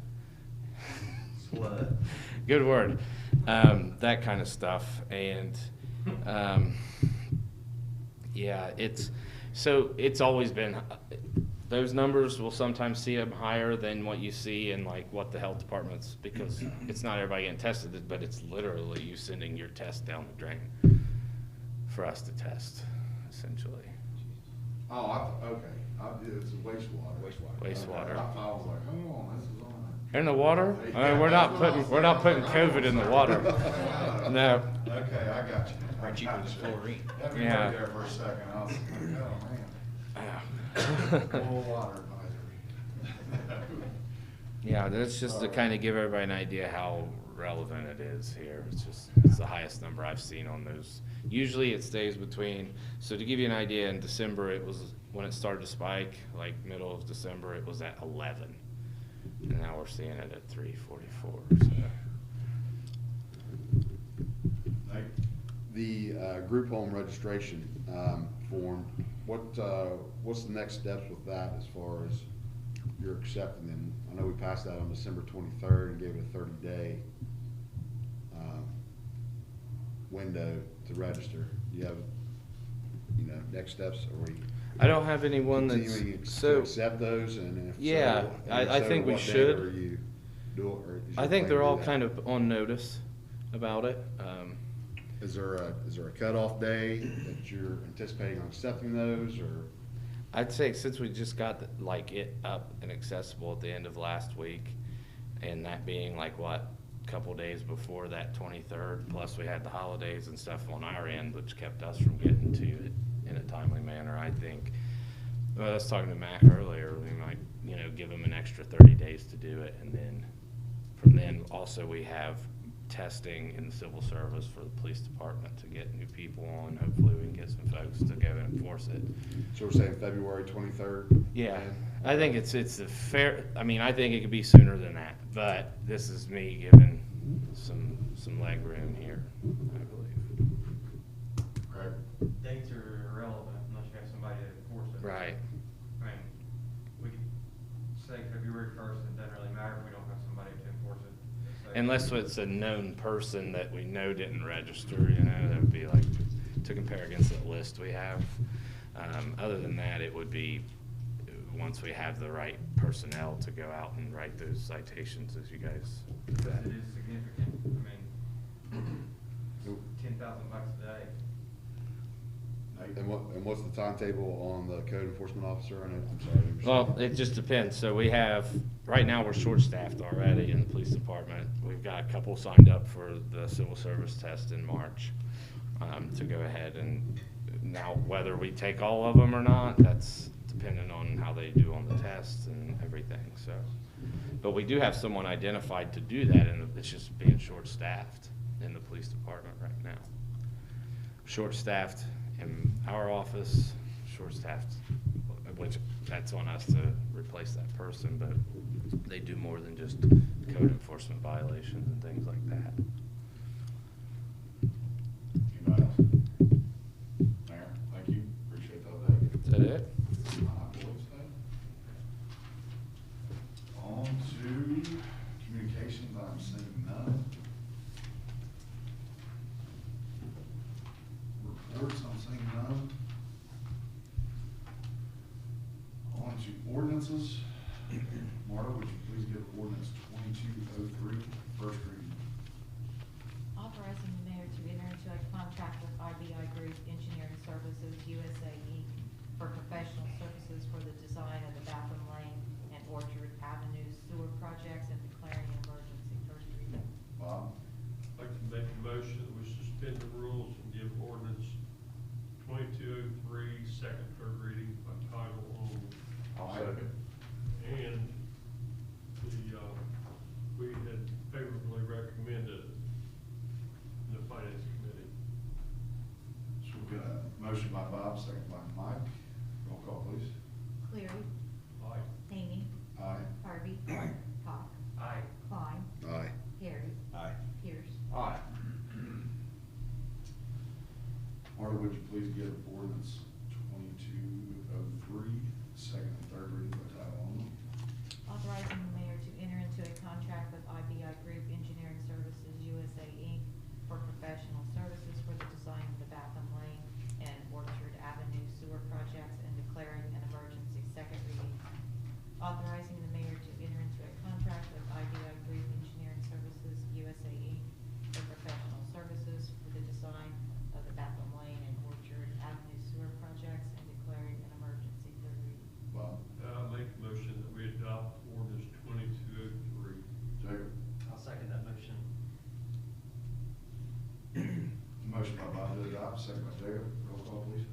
good word, that kind of stuff. And, yeah, it's always been, those numbers will sometimes see them higher than what you see in like what the health departments, because it's not everybody getting tested, but it's literally you sending your test down the drain for us to test, essentially. Oh, okay, it's wastewater. Wastewater. Okay, I was like, oh, this is on. In the water? We're not putting COVID in the water. No. Okay, I got you. Right, cheaper than chlorine. Had me Yeah. right there for a second, I was like, oh, man. Full water advisory. Yeah, that's just to kind of give everybody an idea how relevant it is here. It's the highest number I've seen on those. Usually it stays between, so to give you an idea, in December it was, when it started to spike, like middle of December, it was at 11. And now we're seeing it at 344, so. The group home registration form, what's the next steps with that as far as you're accepting them? I know we passed that on December 23rd and gave it a 30-day window to register. Do you have, next steps, or we I don't have anyone continuing that's, to so, accept those, and if so, Yeah, I think we what date should. are you doing, or is your I think plan they're to all do that? kind of on notice about it. Is there a cutoff day that you're anticipating on accepting those, or? I'd say since we just got it up and accessible at the end of last week, and that being a couple days before that 23rd, plus we had the holidays and stuff on our end, which kept us from getting to it in a timely manner. I think, I was talking to Mac earlier, we might, give them an extra 30 days to do it, and then from then also we have testing in the civil service for the police department to get new people on. Hopefully we can get some folks to go and enforce it. So we're saying February 23rd? Yeah, I think it's a fair, I think it could be sooner than that, but this is me giving some leg room here, I believe. Right. Dates are irrelevant unless you have somebody to enforce it. Right. I mean, we could say February 1st, it doesn't really matter if we don't have somebody to enforce it. So- Unless it's a known person that we know didn't register, that would be to compare against the list we have. Other than that, it would be once we have the right personnel to go out and write those citations, as you guys Because said. it is significant, I mean, $10,000 a day. And what's the timetable on the code enforcement officer? I'm sorry. I didn't Well, understand. it just depends. So right now we're short-staffed already in the police department. We've got a couple signed up for the civil service test in March to go ahead, and now whether we take all of them or not, that's dependent on how they do on the test and everything, so. But we do have someone identified to do that, and it's just being short-staffed. in the police department right now. Short-staffed in our office, short-staffed, which that's on us to replace that person, but they do more than just code enforcement violations and things like that. Anybody else? Mayor, thank you, appreciate the update. Is that it? I believe so. On to communications, I'm seeing none. Reports, I'm seeing none. On to ordinances. Marta, would you please give ordinance 2203 first reading? Authorizing the mayor to enter into a contract with IBI Group Engineering Services USA Inc. for professional services for the design of the Batham Lane and Orchard Avenue sewer projects and declaring an emergency. First reading. Bob? I'd like to make a motion that we suspend the rules and give ordinance 2203 second, third reading by title only. I'll second. And we had favorably recommended in the finance committee. So we've got a motion by Bob, second by Mike. Roll call, please. Cleary. Aye. Hany. Aye. Harvey. Hawk. Aye. Klein. Aye. Harry. Aye. Pierce. Aye. Marta, would you please give ordinance 2203 second and third reading by title only? Authorizing the mayor to enter into a contract with IBI Group Engineering Services USA Inc. for professional services for the design of the Batham Lane and Orchard Avenue sewer projects and declaring an emergency. Second reading. Authorizing the mayor to enter into a contract with IBI Group Engineering Services USA Inc. for professional services for the design of the Batham Lane and Orchard Avenue sewer projects and declaring an emergency. Third reading. Bob? I'll make a motion that we adopt ordinance 2203. Jacob? I'll second that motion. Motion by Bob to adopt, second by Jacob. Roll call, please.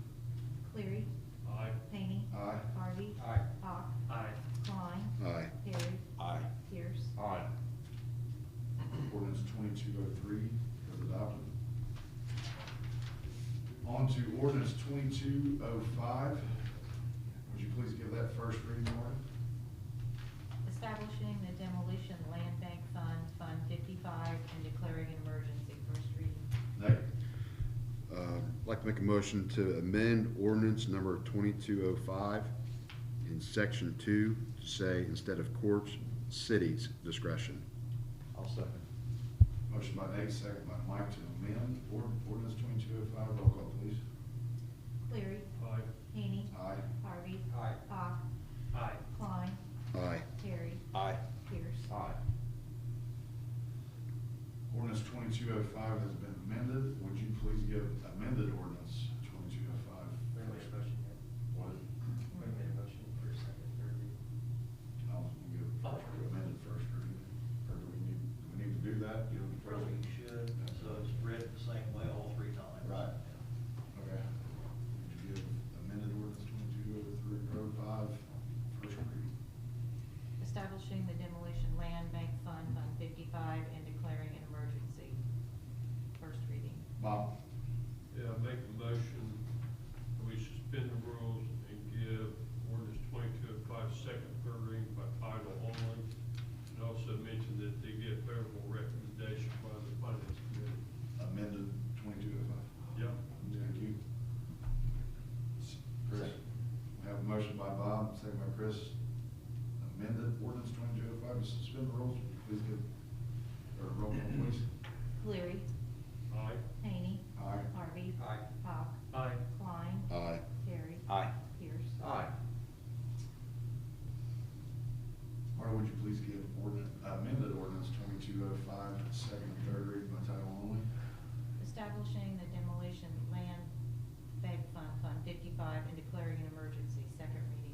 Cleary. Aye. Hany. Aye. Harvey. Aye. Hawk. Aye. Klein. Aye. Harry. Aye. Pierce. Aye. Ordinance 2203 is adopted. On to ordinance 2205. Would you please give that first reading, Marta? Establishing the demolition land bank fund, Fund 55, and declaring an emergency. First reading. Nate? I'd like to make a motion to amend ordinance number 2205 in section 2 to say, instead of courts, cities discretion. I'll second. Motion by Nate, second by Mike to amend ordinance 2205. Roll call, please. Cleary. Aye. Hany. Aye. Harvey. Aye. Hawk. Aye. Klein. Aye. Harry. Aye. Pierce. Aye. Ordinance 2205 has been amended. Would you please give amended ordinance 2205? We haven't made a motion yet. What? We haven't made a motion for second, third reading. I'll give amended first reading. Or do we need to do that? You know, Probably should, so it's read the same way all three times. Right. Okay. Would you give amended ordinance 2205 first reading? Establishing the demolition land bank fund, Fund 55, and declaring an emergency. First reading. Bob? Yeah, I make a motion that we suspend the rules and give ordinance 2205 second, third reading by title only. And also mention that they get favorable recommendation by the finance committee. Amended 2205. Yep. Thank you. Chris? We have a motion by Bob, second by Chris. Amended ordinance 2205 to suspend the rules. Please give, or roll call, please. Cleary. Aye. Haney. Aye. Harvey. Aye. Hawk. Aye. Klein. Aye. Harry. Aye. Pierce. Aye. Marta, would you please give amended ordinance 2205 second and third reading by title only? Establishing the demolition land bank fund, Fund 55, and declaring an emergency. Second reading.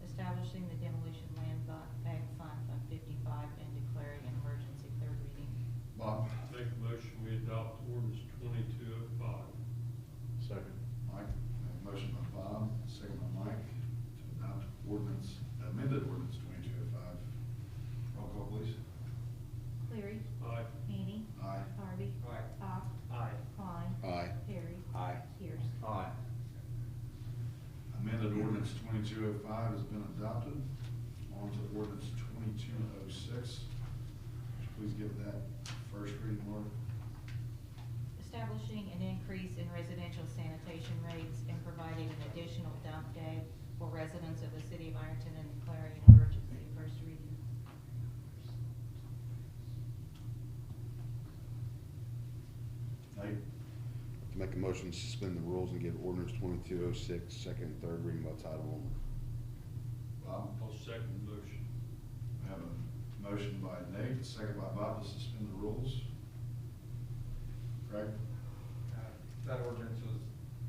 Establishing the demolition land bank fund, Fund 55, and declaring an emergency. Third reading. Bob? Make a motion we adopt ordinance 2205. Second. Mike? We have a motion by Bob, second by Mike to adopt ordinance, amended ordinance 2205. Roll call, please. Cleary. Aye. Haney. Aye. Harvey. Aye. been adopted. On to ordinance 2206. Please give that first reading, Laura. Establishing an increase in residential sanitation rates and providing an additional dump day for residents of the city of Ironton and declaring an emergency. First reading. Nate? To make a motion to suspend the rules and give ordinance 2206 second and third reading by title only. Bob? I'll second the motion. We have a motion by Nate, second by Bob to suspend the rules. Craig? That ordinance was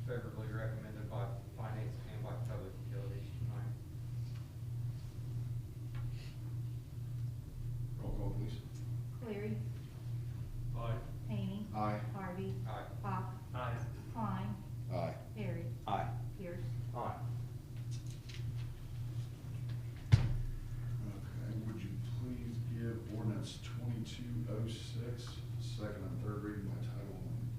favorably recommended by finance and by public utilities tonight. Roll call, please. Cleary. Aye. Hany. Aye. Harvey. Aye. Hawk. Aye. Klein. Aye. Harry. Aye. Pierce. Aye. Okay, would you please give ordinance 2206 second and third reading by title only?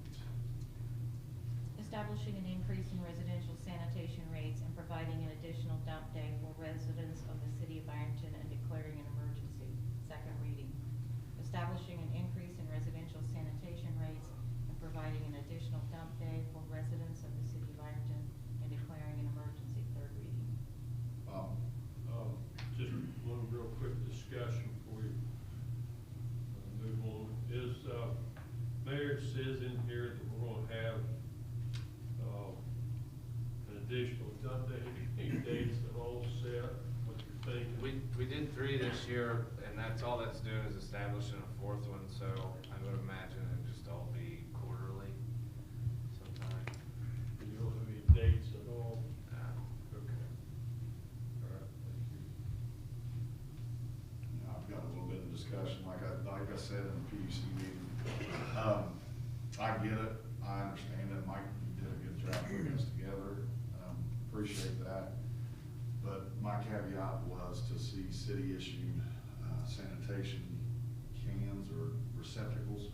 Establishing an increase in residential sanitation rates and providing an additional dump day for residents of the city of Ironton and declaring an emergency. Second reading. Establishing an increase in residential sanitation rates and providing an additional dump day for residents of the city of Ironton and declaring an emergency. Third reading. Bob? Just one real quick discussion before we move on. Mayor says in here that we're gonna have, an additional dump day. Any dates that all set, what you're thinking? We did 3 this year, and that's all that's doing is establishing a 4th one, so I would imagine it'd just all be quarterly sometime. You don't have any dates at all? Okay. All right, thank you. Yeah, I've got a little bit of discussion, like I said in the PUC meeting. I get it, I understand it, Mike, you did a good job putting us together, appreciate that. But my caveat was to see city issued sanitation cans or receptacles.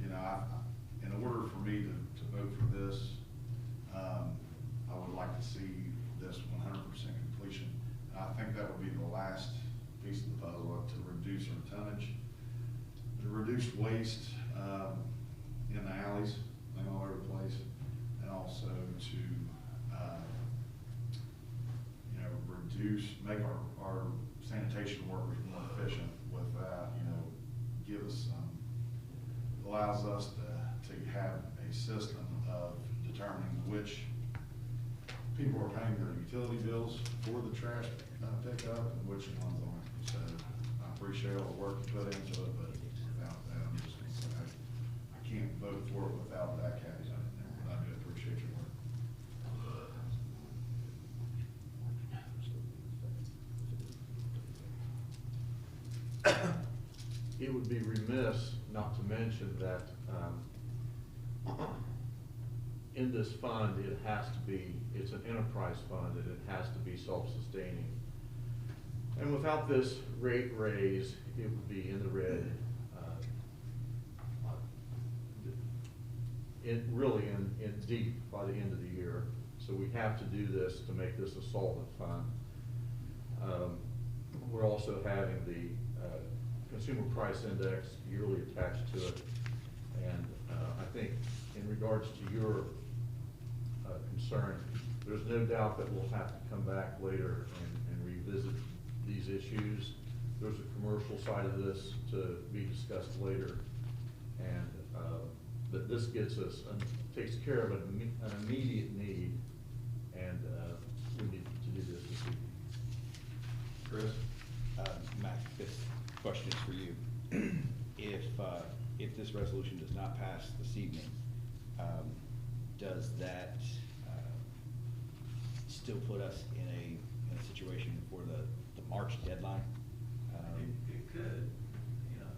You know, in order for me to vote for this, I would like to see this 100% completion. I think that would be the last piece of the puzzle to reduce our tonnage, to reduce waste in the alleys, all over the place, and also to you know, make our sanitation workers more efficient with that. You know, give us allows us to have a system of determining which people are paying their utility bills for the trash pickup and which ones aren't. So I appreciate all the work you put into it, but without that, I'm just gonna say I can't vote for it without that caveat in there. But I do appreciate your work. It would be remiss not to mention that in this fund, it's an enterprise fund, and it has to be self-sustaining. And without this rate raise, it would be in the red. In deep by the end of the year. So we have to do this to make this a solvent fund. We're also having the Consumer Price Index yearly attached to it. And I think in regards to your concern, there's no doubt that we'll have to come back later and revisit these issues. There's a commercial side of this to be discussed later. And that this gets us, takes care of an immediate need, and we need to do this evening. Chris? Mac, this question is for you. If this resolution does not pass this evening, does that still put us in a situation for the March deadline? It could, you know,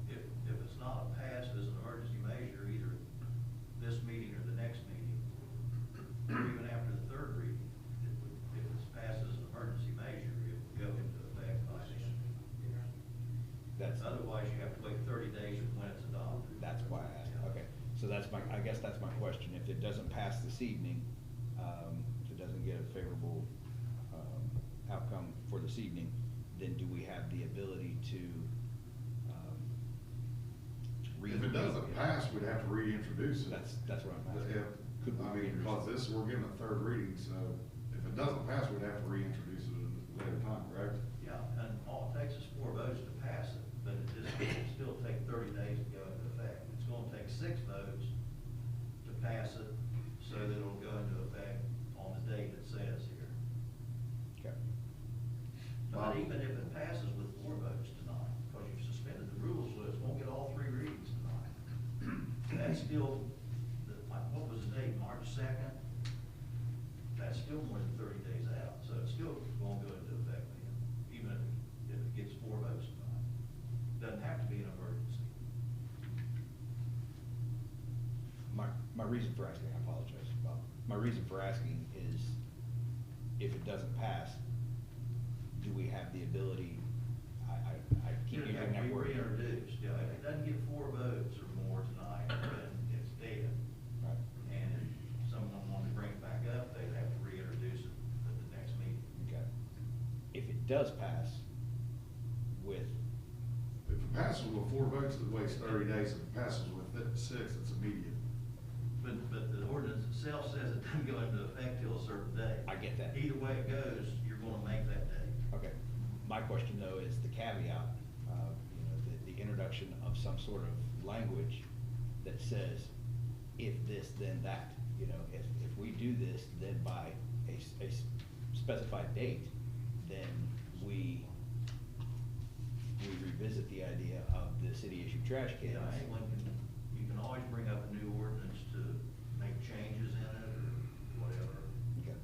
if it's not passed as an emergency measure, either this meeting or the next meeting, or even after the third reading, if it's passed as an emergency measure, it will go into effect by then. Otherwise, you have to wait 30 days from when it's adopted. That's why I asked. Okay, so I guess that's my question. If it doesn't pass this evening, if it doesn't get a favorable outcome for this evening, then do we have the ability to If it doesn't pass, we'd have to reintroduce it. That's what I'm asking. Could we I mean, because this, we're getting a third reading, so if it doesn't pass, we'd have to reintroduce it at a later time, correct? Yeah, and all it takes is 4 votes to pass it, but it just will still take 30 days to go into effect. It's gonna take 6 votes to pass it, so that it'll go into effect on the date it says here. Okay. But even if it passes with 4 votes tonight, because you've suspended the rules, so it won't get all 3 readings tonight. That's still, what was the date, March 2nd? That's still more than 30 days out, so it's still won't go into effect then, even if it gets 4 votes tonight. Doesn't have to be an emergency. My reason for asking, I apologize, Bob. My reason for asking is, if it doesn't pass, do we have the ability, I keep It'll using have to that be word. reintroduced, yeah, if it doesn't get 4 votes or more tonight, then it's dead. Right. And if someone wanted to bring it back up, they'd have to reintroduce it at the next meeting. Okay. If it does pass with, If it passes with 4 votes, it waits 30 days. If it passes with 6, it's immediate. But the ordinance itself says it doesn't go into effect till a certain day. I get that. Either way it goes, you're gonna make that day. okay, my question though is the caveat, the introduction of some sort of language that says, if this, then that. If we do this, then by a specified date, then we revisit the idea of the city-issued trash cans. Yeah, anyone you can always bring up a new ordinance to make changes in it or whatever. Okay.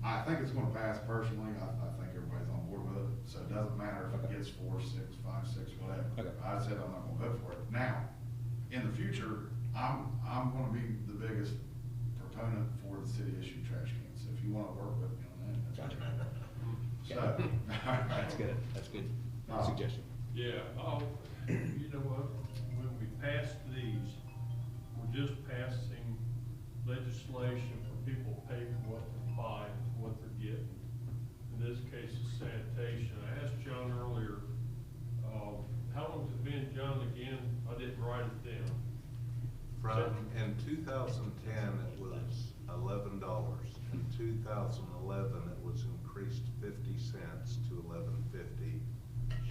I think it's gonna pass personally. I think everybody's on board with it, so it doesn't matter if it gets 4, 6, 5, 6, whatever. Okay. I said I'm not gonna vote for it. Now, in the future, I'm gonna be the biggest proponent for the city-issued trash cans. So if you wanna work with me on that, that's Gotcha. fine. So. That's good, that's good suggestion. Yeah, you know what, when we pass these, we're just passing legislation for people to pay for what they buy, what they're getting. In this case, it's sanitation. I asked John earlier, how long's it been, John, again? I didn't write it down. In 2010, it was $11. In 2011, it was increased 50 cents to $11.50,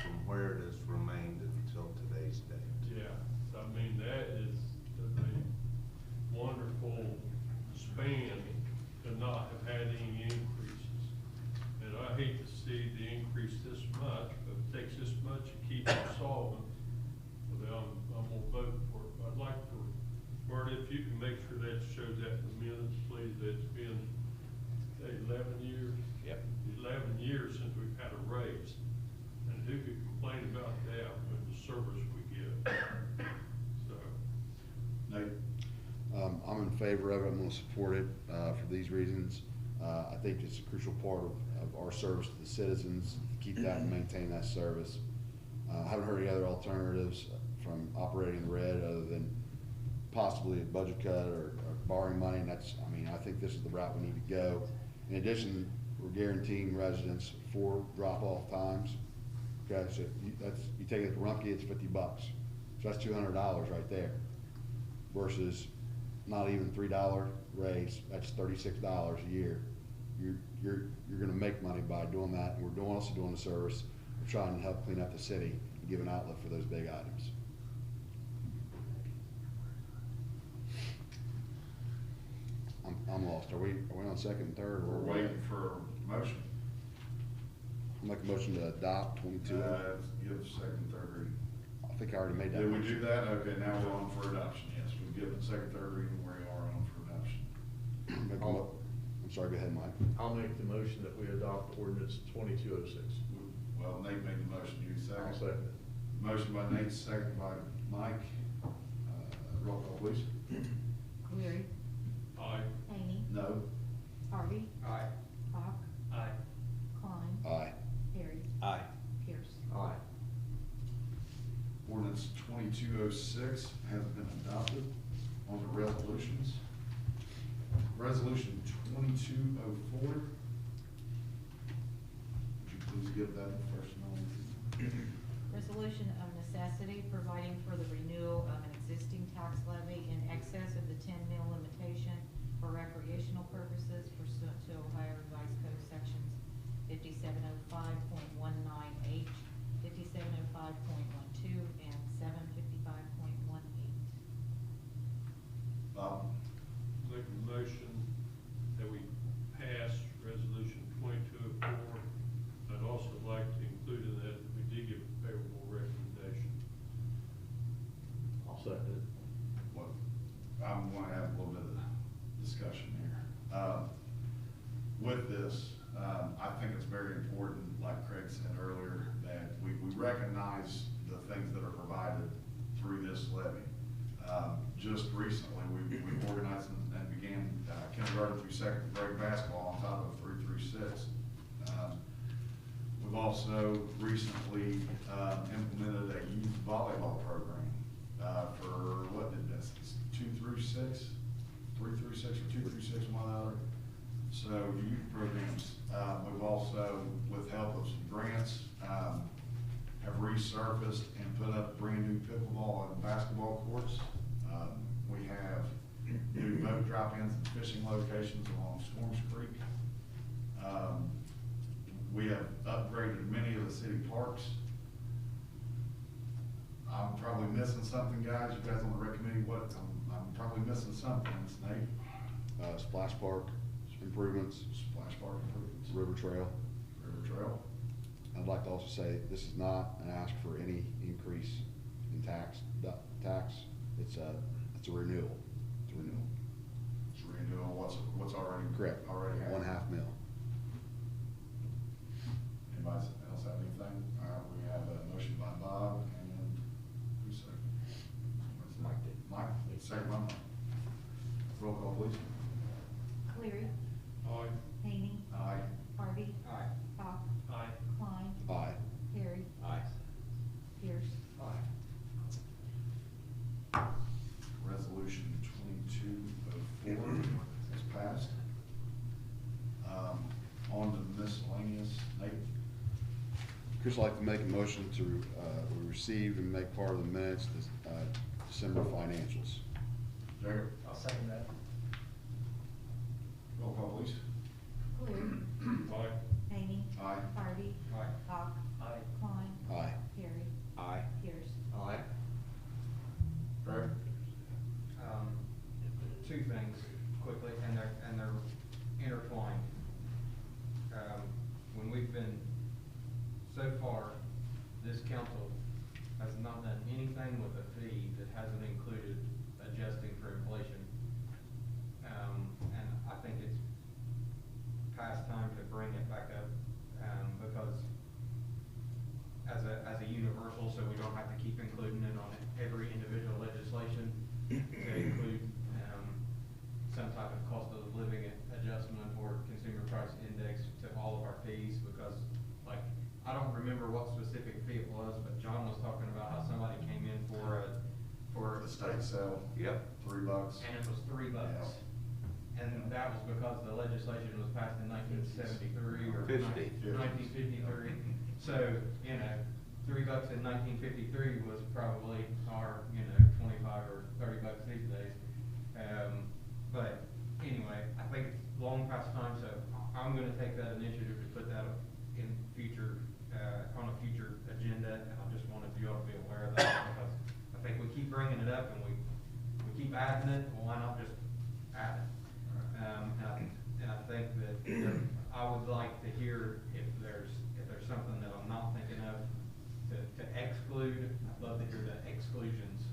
from where it has remained until today's date. Yeah, so I mean, that is a wonderful span to not have had any increases. And I hate to see the increase this much, but if it takes this much to keep it solvent, well, then I'm gonna vote for it. I'd like for, Marty, if you can make sure that shows that in the minutes, please, that it's been 11 years. Yep. 11 years since we've had a raise. And who could complain about that with the service we get? So, Nate? I'm in favor of it. I'm gonna support it, for these reasons. I think it's a crucial part of our service to the citizens, to keep that and maintain that service. I haven't heard any other alternatives from operating the red other than possibly a budget cut or borrowing money, and I think this is the route we need to go. In addition, we're guaranteeing residents 4 drop-off times. Okay, so you take it to Rumpke, it's $50. So that's $200 right there. Versus not even $3 raise, that's $36 a year. You're gonna make money by doing that, and we're also doing the service. We're trying to help clean up the city and give an outlet for those big items. I'm lost. Are we on second and third? Or We're waiting for a motion. I'll make a motion to adopt 22. Give second, and third reading. I think I already made that Did we motion. do that? Okay, now we're on for adoption, yes. We've given second, third reading, we are on for adoption. I'm sorry, go ahead, Mike. I'll make the motion that we adopt ordinance 2206. Well, Nate made the motion, you second. I'll second it. Motion by Nate, second by Mike. Roll call, please. Cleary. aye. Hany. No. Harvey. Aye. Hawk. Aye. Klein. Aye. Harry. Aye. Pierce. Aye. Ordinance 2206 has been adopted. On to resolutions. Resolution 2204. Would you please give that the first notice? Resolution of necessity providing for the renewal of an existing tax levy in excess of the 10 mil limitation for recreational purposes pursuant to Ohio Revised Code sections 5705.19H, 5705.12, and 755.18. Bob? Make a motion that we pass resolution 2204. I'd also like to include in that we did give a favorable recommendation. I'll second it. Well, I'm going to have a little bit of discussion here. With this, I think it's very important, like Craig said earlier, that we recognize the things that are provided through this levy. Just recently, we organized and began kindergarten through second grade basketball on top of 3 through 6. We've also recently implemented a youth volleyball program for, what did this, 2 through 6, 3 through 6, or 2 through 6, one or the other. So youth programs. We've also, with help of some grants, have resurfaced and put up brand new pickleball and basketball courts. We have new boat drop-ins and fishing locations along Storms Creek. We have upgraded many of the city parks. I'm probably missing something, guys. You guys on the rec committee, what? I'm probably missing something, Nate. Splash Park improvements, Splash Park improvements. River Trail. River Trail. I'd like to also say, this is not an ask for any increase in tax. It's a renewal. It's a renewal. It's renewal, what's already. Correct. Already happened. 1/2 mil. Anybody else have anything? All right, we have a motion by Bob and who's second? Mike did. Mike, second by Mike. Roll call, please. Cleary. Aye. Hany. Aye. Harvey. Aye. Hawk. Aye. Klein. Aye. Harry. Aye. Pierce. Aye. Resolution 2204 is passed. On to miscellaneous. Nate? Chris, I'd like to make a motion to, we received and make part of the minutes, this, December financials. Jacob? I'll second that. Roll call, please. Cleary. Aye. Hany. Aye. Harvey. Aye. Hawk. Aye. Klein. Aye. Harry. Aye. Pierce. Aye. Greg? Two things quickly, and they're intertwined. When we've been, so far, this council has not done anything with a fee that hasn't included adjusting for inflation. And I think it's past time to bring it back up, because as a universal, so we don't have to keep including it on every individual legislation, to include some type of cost of living adjustment or consumer price index to all of our fees, because, like, I don't remember what specific fee it was, but John was talking about how somebody came in for The state sale. Yep. $3. And it was $3. And that was because the legislation was passed in 1973 or 1953. So, $3 in 1953 was probably our, 25 or 30 bucks these days. But anyway, I think it's long past time, so I'm gonna take that initiative to put that in future, on a future agenda, and I just wanted you all to be aware of that, because I think we keep bringing it up and we keep adding it, well, why not just add it? And I think that I would like to hear if there's something that I'm not thinking of to exclude. I'd love to hear the exclusions,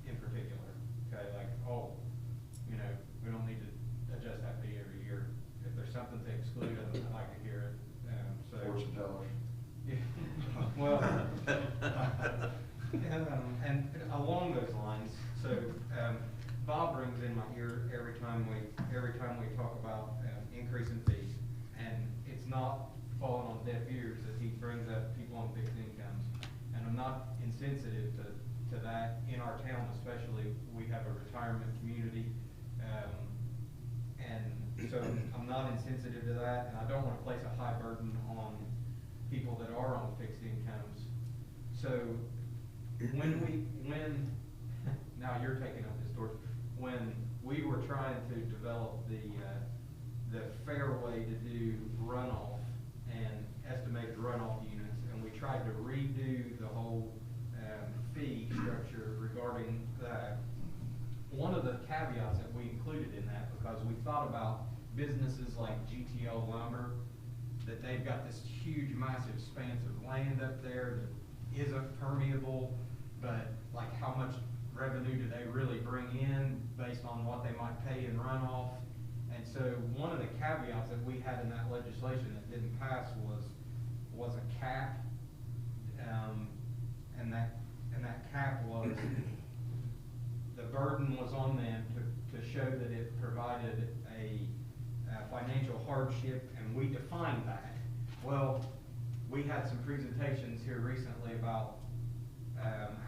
in particular, okay, like, we don't need to adjust that fee every year. If there's something to exclude, I'd like to hear it, so. Fortune teller. Well, and along those lines, so, Bob brings in my ear every time we talk about, increasing fees. And it's not falling on deaf ears that he brings up people on fixed incomes. And I'm not insensitive to that. In our town especially, we have a retirement community, and So I'm not insensitive to that, and I don't wanna place a high burden on people that are on fixed incomes. So when, now you're taking up this torch, when we were trying to develop the fair way to do runoff and estimated runoff units, and we tried to redo the whole fee structure regarding that, one of the caveats that we included in that, because we thought about businesses like GTO Lumber, that they've got this huge, massive expanse of land up there that isn't permeable, but like how much revenue do they really bring in based on what they might pay in runoff? And so one of the caveats that we had in that legislation that didn't pass was a cap, and that cap was, the burden was on them to show that it provided a financial hardship, and we defined that. Well, we had some presentations here recently about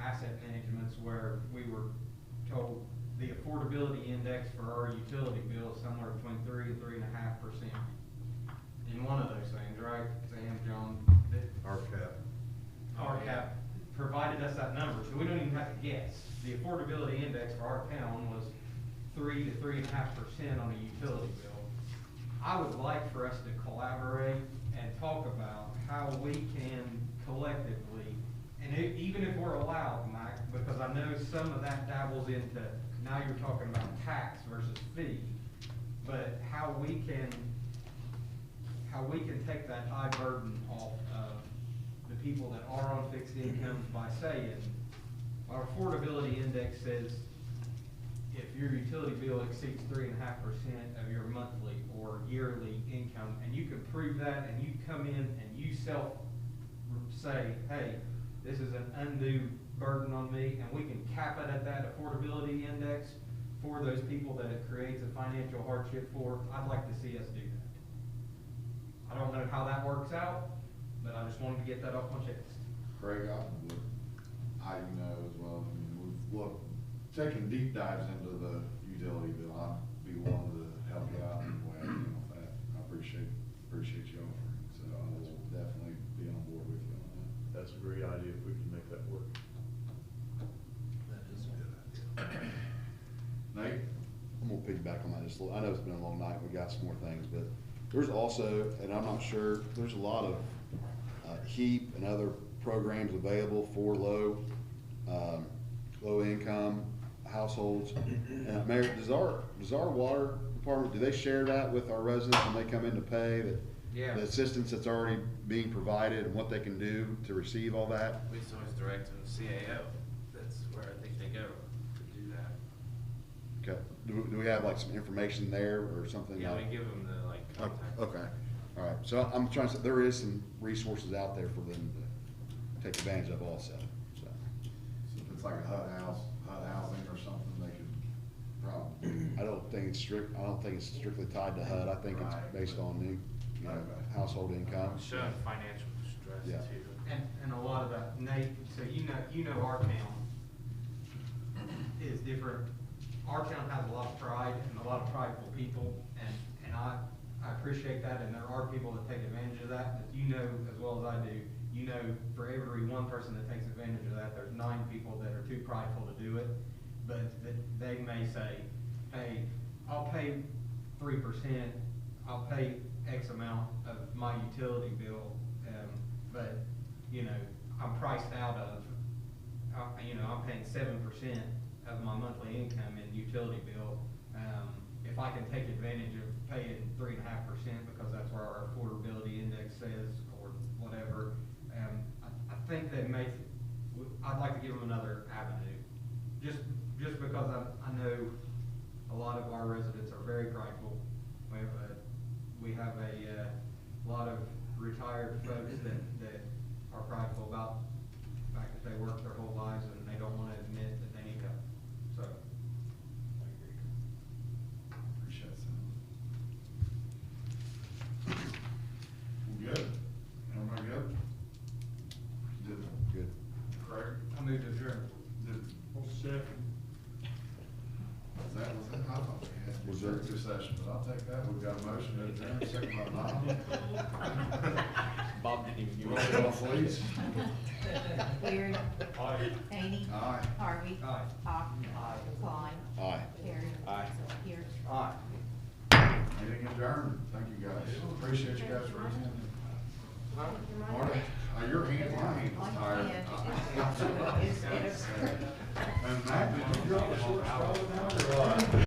asset managements where we were told the affordability index for our utility bill is somewhere between 3 and 3.5%. In one of those things, right, Sam, John? RCAP provided us that number, so we don't even have to guess. The affordability index for our town was 3 to 3.5% on a utility bill. I would like for us to collaborate and talk about how we can collectively, and even if we're allowed, Mike, because I know some of that dabbles into, now you're talking about tax versus fee, but how we can take that high burden off of the people that are on fixed incomes by saying, our affordability index says if your utility bill exceeds 3.5% of your monthly or yearly income, and you can prove that, and you come in and you say, hey, this is an undue burden on me, and we can cap it at that affordability index for those people that it creates a financial hardship for, I'd like to see us do that. I don't know how that works out, but I just wanted to get that off my chest. Craig, I know as well, I mean, we've taken deep dives into the utility bill. I'd be willing to help you out in the way I can with that. I appreciate you offering, so I will definitely be on board with you on that. That's a great idea if we can make that work. That is a good idea. Nate? I'm gonna piggyback on that just a little. I know it's been a long night, we got some more things, but there's also, and I'm not sure, there's a lot of HEAP and other programs available for low income households. And Mayor, does our water department, do they share that with our residents when they come in to pay, that Yeah. the assistance that's already being provided and what they can do to receive all that? We just always direct them to CAO. That's where I think they go to do that. Okay, do we have like some information there or something? Yeah, we like- give them the like Oh, contact. okay, all right, so I'm trying to say, there is some resources out there for them to take advantage of also, so. So if it's like a HUD housing or something, they could probably. I don't think it's strictly tied to HUD, I think it's Right. based on the, household income. Showing financial stress Yeah. too. And a lot of that, Nate, so you know our town is different. Our town has a lot of pride and a lot of prideful people, and I appreciate that, and there are people that take advantage of that, but you know as well as I do, you know, for every one person that takes advantage of that, there's 9 people that are too prideful to do it, but that they may say, hey, I'll pay 3%, I'll pay X amount of my utility bill, but, you know, I'm priced out of, I'm paying 7% of my monthly income in utility bill. If I can take advantage of paying 3.5% because that's where our affordability index says, or whatever, I think that I'd like to give them another avenue. Just because I know a lot of our residents are very prideful. We have a lot of retired folks that are prideful about the fact that they work their whole lives and they don't want to admit that they need help. So. Appreciate that. We good? Everybody good? Good. Craig? I moved to adjourn. Second. Was that, I thought we had Was there- executive session, but I'll take that. We've got Bob didn't even give Roll me. call, please. Cleary. Aye. Hany. Aye. Harvey. Aye. Hawk. Klein. Aye. Harry. Aye. Pierce. Aye. Meeting adjourned. Thank you, guys. Appreciate you guys for attending. Marta, your hand, my hand was tired. It's- And Matt, did you get the short straw now or what?